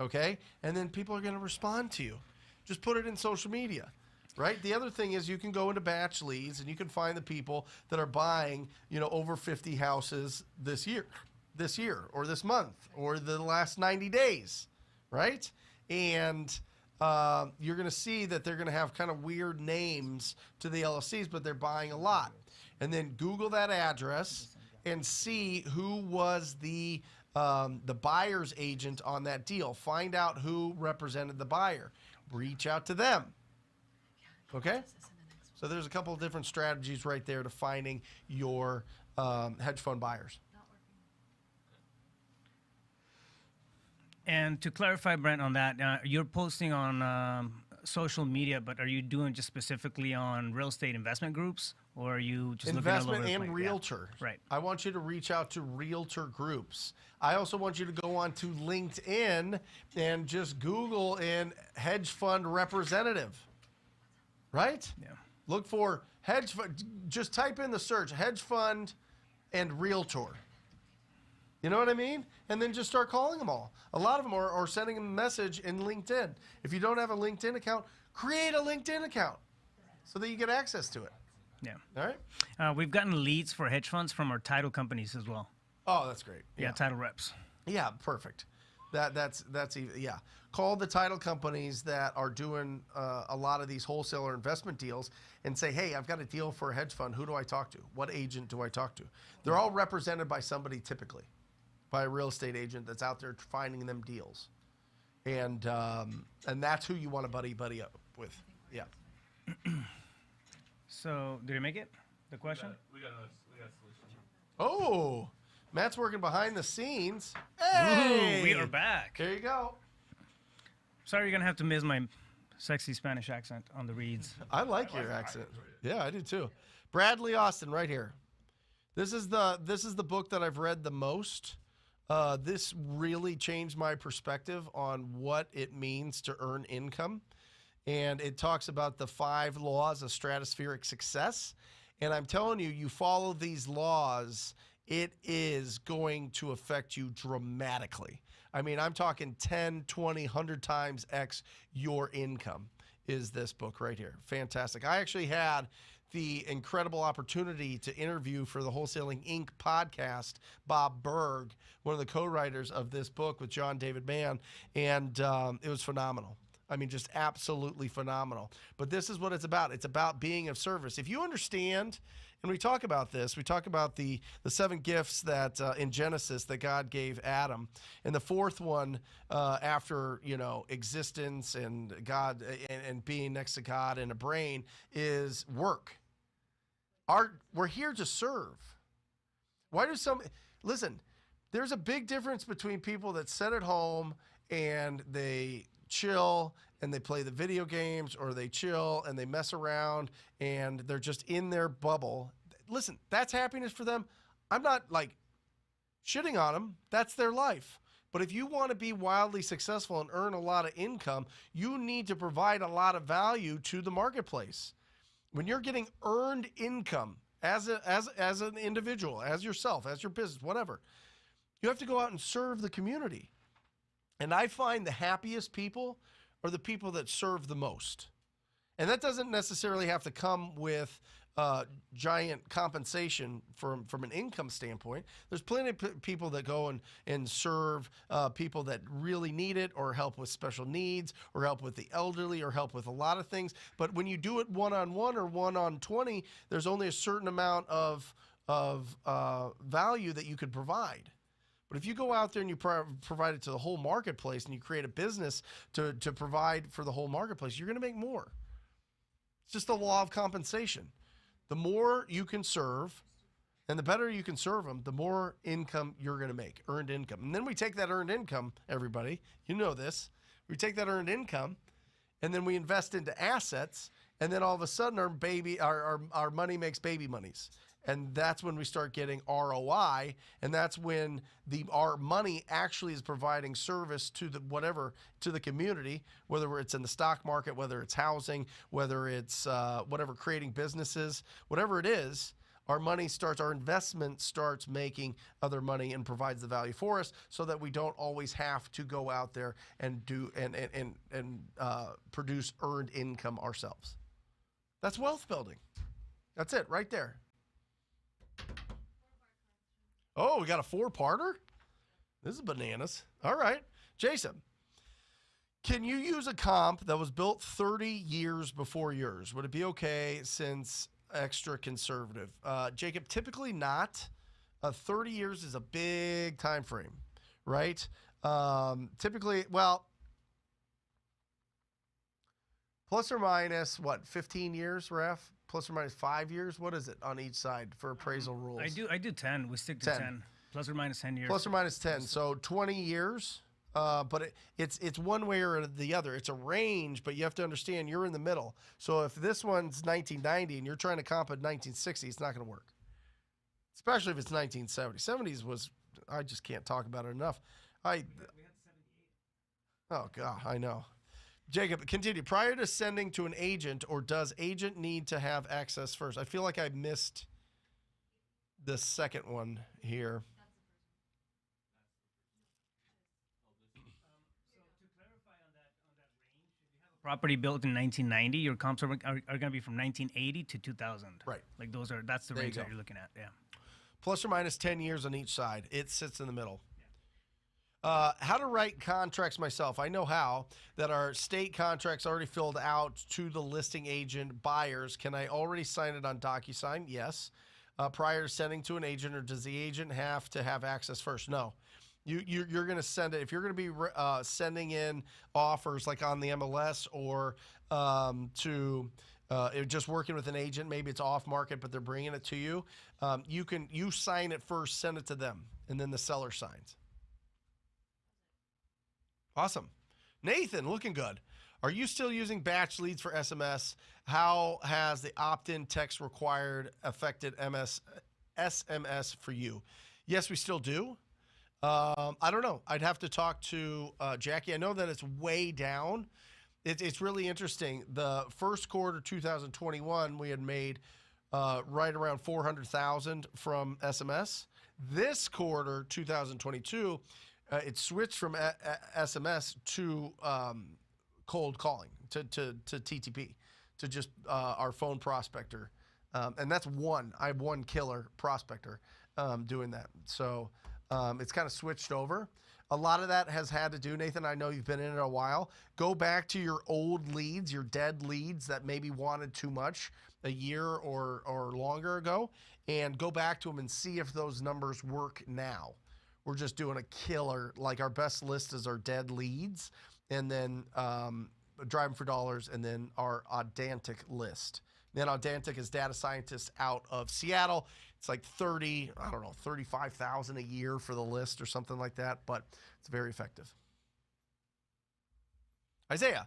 Okay? And then people are going to respond to you. Just put it in social media, right? The other thing is you can go into batch leads and you can find the people that are buying, over 50 houses this year or this month or the last 90 days, right? And you're going to see that they're going to have kind of weird names to the LLCs, but they're buying a lot. And then Google that address and see who was the buyer's agent on that deal. Find out who represented the buyer. Reach out to them. Okay? So there's a couple of different strategies right there to finding your hedge fund buyers. And to clarify, Brent, on that, you're posting on social media, but are you doing just specifically on real estate investment groups, or are you just Investment looking all over and the place? realtor. Yeah. Right. I want you to reach out to realtor groups. I also want you to go on to LinkedIn and just Google in hedge fund representative. Right? Yeah. Look for hedge fund. Just type in the search hedge fund and realtor. You know what I mean? And then just start calling them all. A lot of them are sending them a message in LinkedIn. If you don't have a LinkedIn account, create a LinkedIn account so that you get access to it. Yeah. All right? We've gotten leads for hedge funds from our title companies as well. Oh, that's great. Yeah, title reps. Yeah, perfect. That's even, yeah. Call the title companies that are doing a lot of these wholesaler investment deals and say, hey, I've got a deal for a hedge fund. Who do I talk to? What agent do I talk to? They're all represented by somebody typically, by a real estate agent that's out there finding them deals. And that's who you want to buddy up with. Yeah. So, did you make it? The question? We got a solution. Oh, Matt's working behind the scenes. Hey! Ooh, we are back. There you go. Sorry, you're going to have to miss my sexy Spanish accent on the reads. I like your accent. Yeah, I do too. Bradley Austin right here. This is the book that I've read the most. This really changed my perspective on what it means to earn income. And it talks about the 5 laws of stratospheric success. And I'm telling you, you follow these laws, it is going to affect you dramatically. I mean, I'm talking 10, 20, 100 times X your income is this book right here. Fantastic. I actually had the incredible opportunity to interview for the Wholesaling Inc. podcast, Bob Berg, one of the co-writers of this book with John David Mann, and it was phenomenal. I mean, just absolutely phenomenal. But this is what it's about. It's about being of service. If you understand, and we talk about this, we talk about the 7 gifts that in Genesis that God gave Adam, and the 4th one after existence and God and being next to God and a brain is work. We're here to serve. Why do listen? There's a big difference between people that sit at home and they chill and they play the video games, or they chill and they mess around and they're just in their bubble. Listen, that's happiness for them. I'm not like shitting on them. That's their life. But if you want to be wildly successful and earn a lot of income, you need to provide a lot of value to the marketplace. When you're getting earned income as an individual, as yourself, as your business, whatever, you have to go out and serve the community. And I find the happiest people are the people that serve the most. And that doesn't necessarily have to come with giant compensation from an income standpoint. There's plenty of people that go and serve people that really need it, or help with special needs, or help with the elderly, or help with a lot of things. But when you do it one-on-1 or 1-on-20, there's only a certain amount of value that you could provide. But if you go out there and you provide it to the whole marketplace, and you create a business to provide for the whole marketplace, you're going to make more. It's just the law of compensation. The more you can serve, and the better you can serve them, the more income you're going to make, earned income. And then we take that earned income, everybody, you know this, we take that earned income and then we invest into assets, and then all of a sudden our money makes baby monies. And that's when we start getting ROI, and that's when our money actually is providing service to the community, whether it's in the stock market, whether it's housing, whether it's creating businesses, whatever it is. Our investment starts making other money and provides the value for us, so that we don't always have to go out there and produce earned income ourselves. That's wealth building. That's it right there. Oh, we got a 4-parter? This is bananas. All right. Jason, can you use a comp that was built 30 years before yours? Would it be okay since extra conservative? Jacob, typically not. 30 years is a big time frame, right? Typically, well, plus or minus, 15 years, Raf? Plus or minus 5 years? What is it on each side for appraisal rules? I do 10. We stick to 10. Plus or minus 10 years. Plus or minus 10. So 20 years. But it's one way or the other. It's a range, but you have to understand you're in the middle. So if this one's 1990 and you're trying to comp at 1960, it's not going to work. Especially if it's 1970. 70s was, I just can't talk about it enough. We had 78. Oh, God, I know. Jacob, continue. Prior to sending to an agent, or does agent need to have access first? I feel like I missed the second one here. Property built in 1990, your comps are going to be from 1980 to 2000. Right. Like that's the There you range that go. you're looking at. Yeah. Plus or minus 10 years on each side. It sits in the middle. How to write contracts myself. I know how. That our state contracts already filled out to the listing agent buyers. Can I already sign it on DocuSign? Yes. Prior to sending to an agent, or does the agent have to have access first? No. You're going to send it. If you're going to be sending in offers like on the MLS, or just working with an agent, maybe it's off market, but they're bringing it to you. You sign it first, send it to them, and then the seller signs. Awesome. Nathan, looking good. Are you still using batch leads for SMS? How has the opt-in text required affected SMS for you? Yes, we still do. I don't know. I'd have to talk to Jackie. I know that it's way down. It's really interesting. The first quarter 2021, we had made right around 400,000 from SMS. This quarter 2022, it switched from SMS to cold calling, to TTP, to just our phone prospector. And that's one. I have one killer prospector doing that. So it's kind of switched over. A lot of that has had to do, Nathan, I know you've been in it a while. Go back to your old leads, your dead leads that maybe wanted too much a year or longer ago, and go back to them and see if those numbers work now. We're just doing a killer, like our best list is our dead leads, and then driving for dollars, and then our Audantic list. Then Audantic is data scientists out of Seattle. It's like 35,000 a year for the list or something like that, but it's very effective. Isaiah,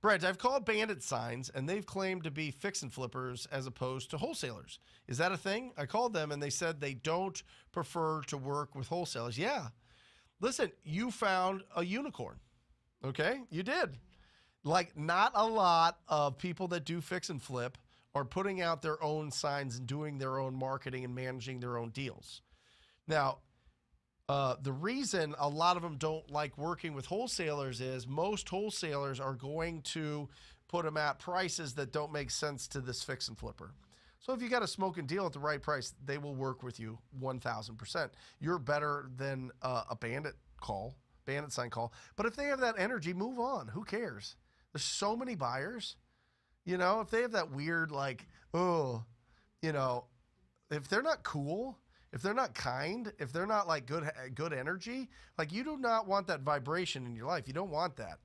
Brent, I've called bandit signs, and they've claimed to be fix and flippers as opposed to wholesalers. Is that a thing? I called them, and they said they don't prefer to work with wholesalers. Yeah. Listen, you found a unicorn. Okay? You did. Like, not a lot of people that do fix and flip are putting out their own signs and doing their own marketing and managing their own deals. Now, the reason a lot of them don't like working with wholesalers is most wholesalers are going to put them at prices that don't make sense to this fix and flipper. So if you got a smoking deal at the right price, they will work with you 1,000%. You're better than a bandit sign call. But if they have that energy, move on. Who cares? There's so many buyers. You know, if they have that weird, like, if they're not cool, if they're not kind, if they're not like good energy, like you do not want that vibration in your life. You don't want that.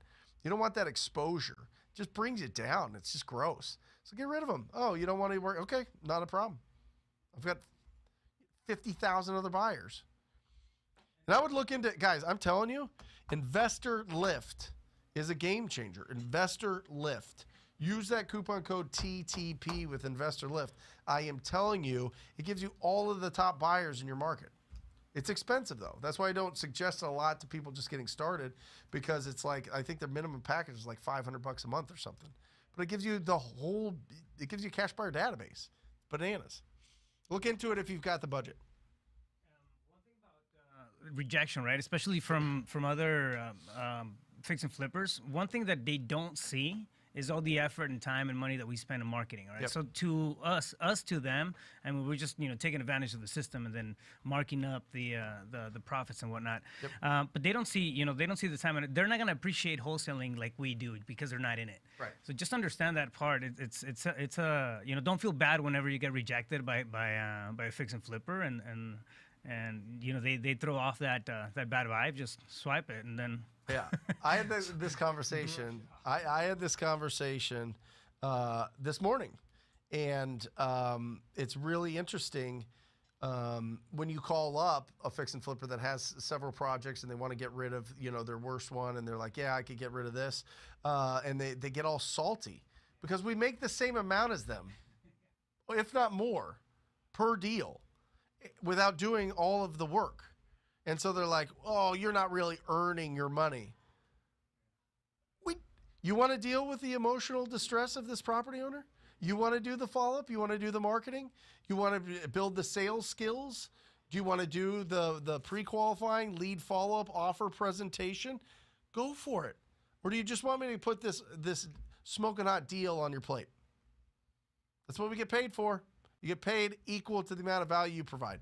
You don't want that exposure. It just brings you down. It's just gross. So get rid of them. Oh, you don't want to work? Okay, not a problem. I've got 50,000 other buyers. And I would look into, guys, I'm telling you, Investor Lift is a game changer. Investor Lift. Use that coupon code TTP with Investor Lift. I am telling you, it gives you all of the top buyers in your market. It's expensive though. That's why I don't suggest it a lot to people just getting started, because it's like, I think their minimum package is like $500 a month or something. But it gives you it gives you a cash buyer database. Bananas. Look into it if you've got the budget. One thing about rejection, right? Especially from other fix and flippers. One thing that they don't see is all the effort and time and money that we spend in marketing, right? Yep. So to us to them, I mean, we're just taking advantage of the system and then marking up the profits and whatnot. Yep. But they don't see they don't see the time, and they're not gonna appreciate wholesaling like we do because they're not in it. Right. So just understand that part. It's a don't feel bad whenever you get rejected by a fix and flipper and they throw off that bad vibe. Just swipe it and then. Yeah, I had this conversation. I had this conversation this morning, and it's really interesting when you call up a fix and flipper that has several projects and they want to get rid of their worst one, and they're like, yeah, I could get rid of this, and they get all salty because we make the same amount as them, if not more, per deal, without doing all of the work. And so they're like, oh, you're not really earning your money. You want to deal with the emotional distress of this property owner? You want to do the follow-up? You want to do the marketing? You want to build the sales skills? Do you want to do the pre-qualifying, lead follow-up, offer presentation? Go for it. Or do you just want me to put this smoking hot deal on your plate? That's what we get paid for. You get paid equal to the amount of value you provide.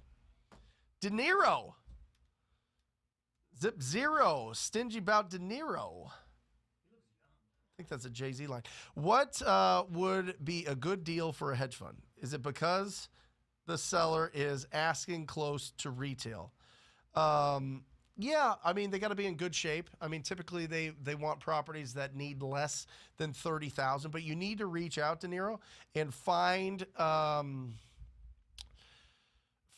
De Niro. Zip Zero, stingy about De Niro. I think that's a Jay-Z line. What would be a good deal for a hedge fund? Is it because the seller is asking close to retail? Yeah, I mean, they got to be in good shape. I mean, typically they want properties that need less than $30,000, but you need to reach out to Nero and find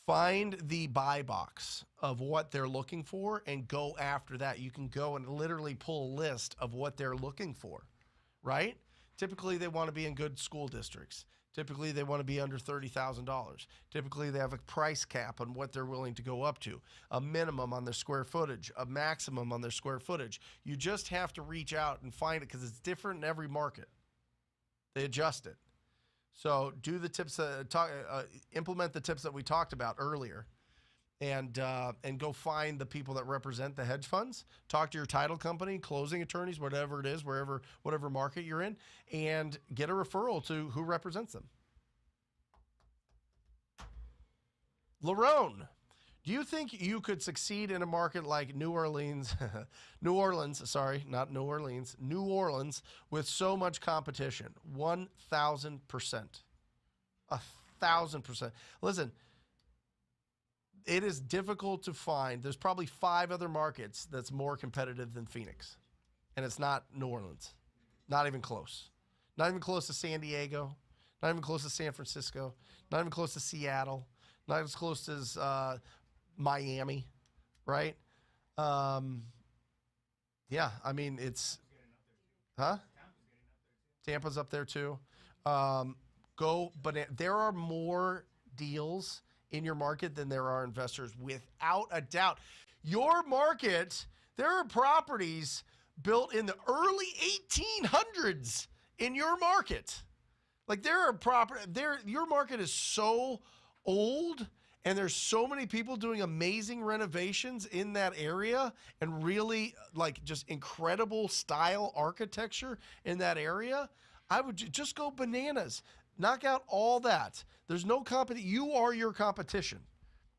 the buy box of what they're looking for and go after that. You can go and literally pull a list of what they're looking for, right? Typically, they want to be in good school districts. Typically, they want to be under $30,000. Typically, they have a price cap on what they're willing to go up to, a minimum on their square footage, a maximum on their square footage. You just have to reach out and find it because it's different in every market. They adjust it. So do the tips, implement the tips that we talked about earlier, and go find the people that represent the hedge funds. Talk to your title company, closing attorneys, whatever it is, whatever market you're in, and get a referral to who represents them. Larone, do you think you could succeed in a market like New Orleans, New Orleans with so much competition? 1,000%. 1,000%. Listen, it is difficult to find. There's probably 5 other markets that's more competitive than Phoenix. And it's not New Orleans. Not even close. Not even close to San Diego. Not even close to San Francisco. Not even close to Seattle. Not as close as Miami, right? Yeah, I mean, it's... Huh? Tampa's up there too. But there are more deals in your market than there are investors, without a doubt. Your market, there are properties built in the early 1800s in your market. Like your market is so old, and there's so many people doing amazing renovations in that area and really like just incredible style architecture in that area. I would just go bananas. Knock out all that. There's no competition. You are your competition.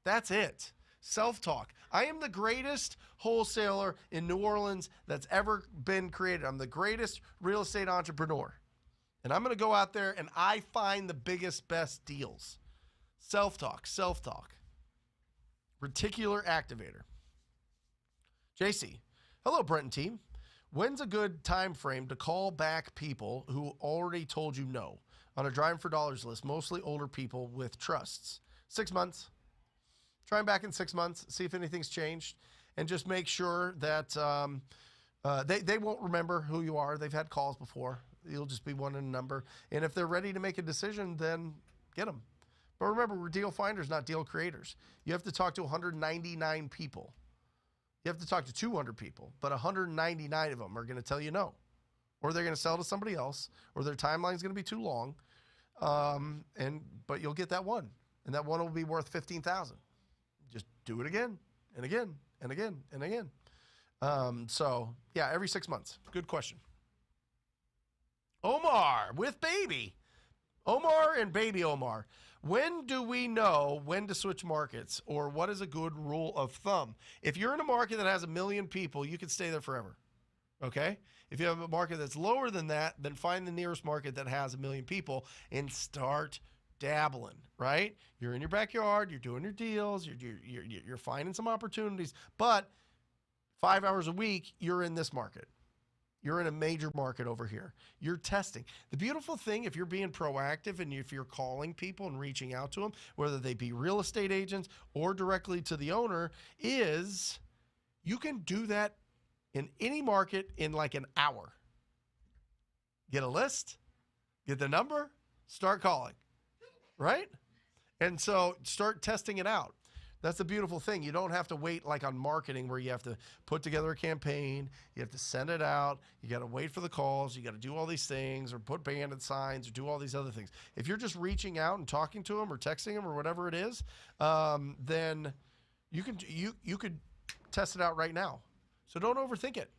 That's it. Self-talk. I am the greatest wholesaler in New Orleans that's ever been created. I'm the greatest real estate entrepreneur. And I'm going to go out there and I find the biggest, best deals. Self-talk. Self-talk. Reticular activator. JC. Hello, Brent and team. When's a good time frame to call back people who already told you no on a driving for dollars list, mostly older people with trusts? 6 months. Try them back in 6 months, see if anything's changed, and just make sure that They won't remember who you are. They've had calls before. You'll just be one in a number. And if they're ready to make a decision, then get them. But remember, we're deal finders, not deal creators. You have to talk to 199 people. You have to talk to 200 people, but 199 of them are going to tell you no. Or they're going to sell to somebody else, or their timeline's going to be too long. But you'll get that one. And that one will be worth $15,000. Just do it again and again and again and again. So, yeah, every 6 months. Good question. Omar with baby. Omar and baby Omar. When do we know when to switch markets, or what is a good rule of thumb? If you're in a market that has 1 million people, you can stay there forever. Okay? If you have a market that's lower than that, then find the nearest market that has 1 million people and start dabbling, right? You're in your backyard, you're doing your deals, you're finding some opportunities, but 5 hours a week, you're in this market. You're in a major market over here. You're testing. The beautiful thing, if you're being proactive and if you're calling people and reaching out to them, whether they be real estate agents or directly to the owner, is you can do that in any market in like an hour. Get a list, get the number, start calling, right? And so start testing it out. That's the beautiful thing. You don't have to wait like on marketing where you have to put together a campaign. You have to send it out. You got to wait for the calls. You got to do all these things or put bandit signs or do all these other things. If you're just reaching out and talking to them or texting them or whatever it is, then you could test it out right now. So don't overthink it.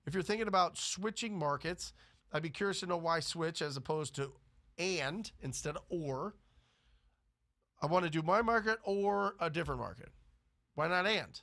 If you're thinking about switching markets, I'd be curious to know why switch as opposed to and instead of or. I want to do my market or a different market. Why not and?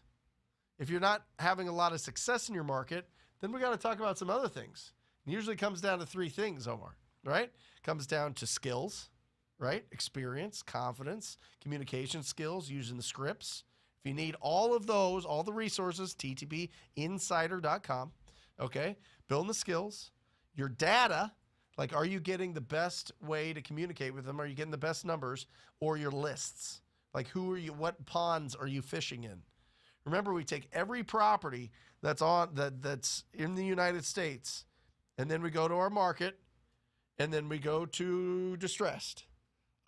If you're not having a lot of success in your market, then we got to talk about some other things. It usually comes down to 3 things, Omar, right? It comes down to skills, right? Experience, confidence, communication skills, using the scripts. If you need all of those, all the resources, ttbinsider.com, okay? Building the skills, your data. Like, are you getting the best way to communicate with them? Are you getting the best numbers, or your lists? Like, who are you? What ponds are you fishing in? Remember, we take every property that's in the United States, and then we go to our market, and then we go to distressed,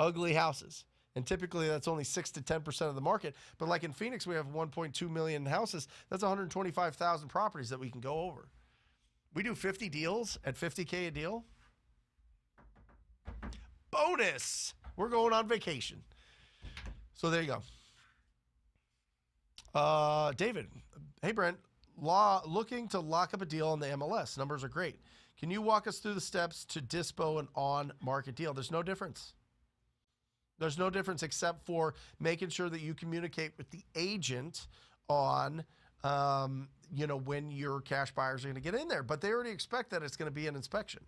ugly houses. And typically that's only 6 to 10% of the market. But like in Phoenix, we have 1.2 million houses. That's 125,000 properties that we can go over. We do 50 deals at $50K a deal. Bonus. We're going on vacation. So there you go. David, hey Brent, looking to lock up a deal on the MLS. Numbers are great. Can you walk us through the steps to dispo an on-market deal? There's no difference. There's no difference except for making sure that you communicate with the agent on, when your cash buyers are going to get in there. But they already expect that it's going to be an inspection.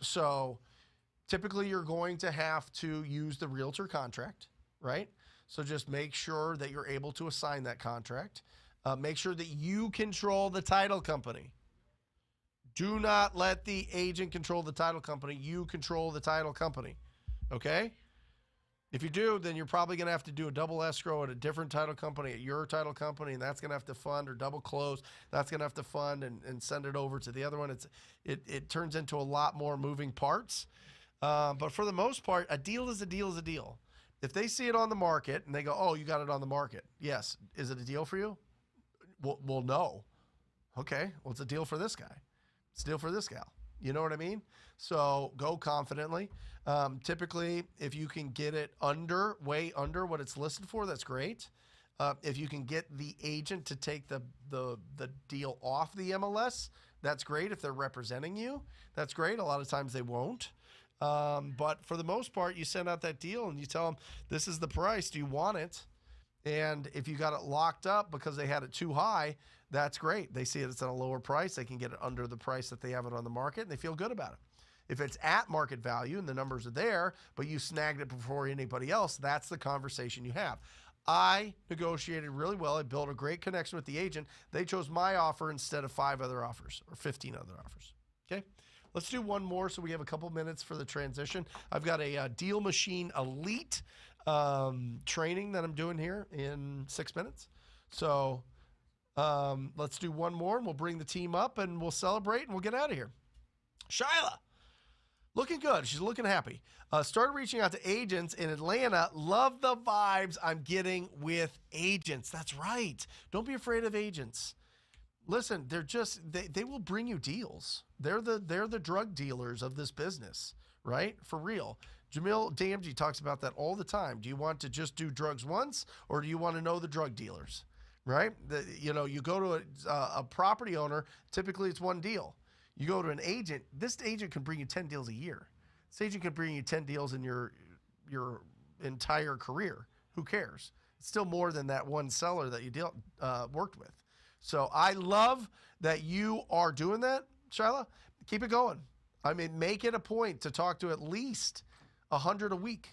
So typically you're going to have to use the realtor contract, right? So just make sure that you're able to assign that contract. Make sure that you control the title company. Do not let the agent control the title company. You control the title company, okay? If you do, then you're probably going to have to do a double escrow at a different title company, at your title company, and that's going to have to fund, or double close. That's going to have to fund and send it over to the other one. It turns into a lot more moving parts. But for the most part, a deal is a deal is a deal. If they see it on the market and they go, oh, you got it on the market. Yes. Is it a deal for you? Well, no. Okay. Well, it's a deal for this guy. It's a deal for this gal. You know what I mean? So go confidently. Typically, if you can get it way under what it's listed for, that's great. If you can get the agent to take the deal off the MLS, that's great. If they're representing you, that's great. A lot of times they won't. But for the most part, you send out that deal and you tell them, this is the price. Do you want it? And if you got it locked up because they had it too high, that's great. They see it's at a lower price. They can get it under the price that they have it on the market, and they feel good about it. If it's at market value and the numbers are there, but you snagged it before anybody else, that's the conversation you have. I negotiated really well. I built a great connection with the agent. They chose my offer instead of 5 other offers or 15 other offers. Okay? Let's do one more so we have a couple minutes for the transition. I've got a Deal Machine Elite training that I'm doing here in 6 minutes. So Let's do one more, and we'll bring the team up, and we'll celebrate, and we'll get out of here. Shyla, looking good. She's looking happy. Started reaching out to agents in Atlanta. Love the vibes I'm getting with agents. That's right. Don't be afraid of agents. Listen, they're just they will bring you deals. They're the drug dealers of this business, right? For real. Jamil Damji talks about that all the time. Do you want to just do drugs once, or do you want to know the drug dealers, right? You go to a property owner, typically it's one deal. You go to an agent, this agent can bring you 10 deals a year. This agent can bring you 10 deals in your entire career. Who cares? It's still more than that one seller that you worked with. So I love that you are doing that, Shyla. Keep it going. I mean, make it a point to talk to at least 100 a week.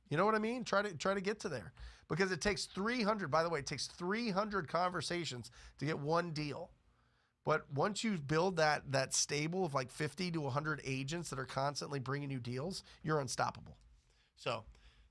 You know what I mean? Try to get to there, because it takes 300. By the way, it takes 300 conversations to get one deal. But once you build that stable of like 50 to 100 agents that are constantly bringing you deals, you're unstoppable. So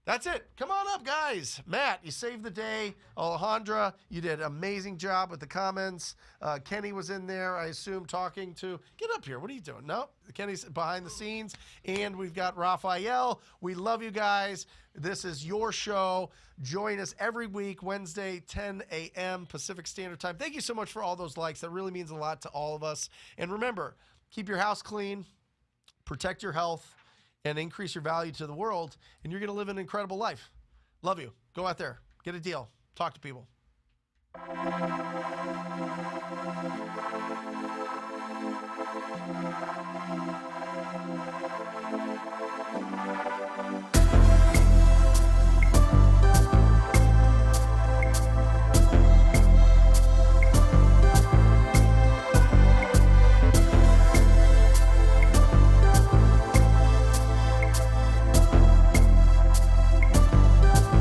that's it. Come on up, guys. Matt, you saved the day. Alejandra, you did an amazing job with the comments. Kenny was in there, I assume, talking to... Get up here. What are you doing? No, Kenny's behind the scenes. And we've got Rafael. We love you guys. This is your show. Join us every week, Wednesday, 10 a.m. Pacific Standard Time. Thank you so much for all those likes. That really means a lot to all of us. And remember, keep your house clean, protect your health, and increase your value to the world, and you're going to live an incredible life. Love you. Go out there. Get a deal. Talk to people.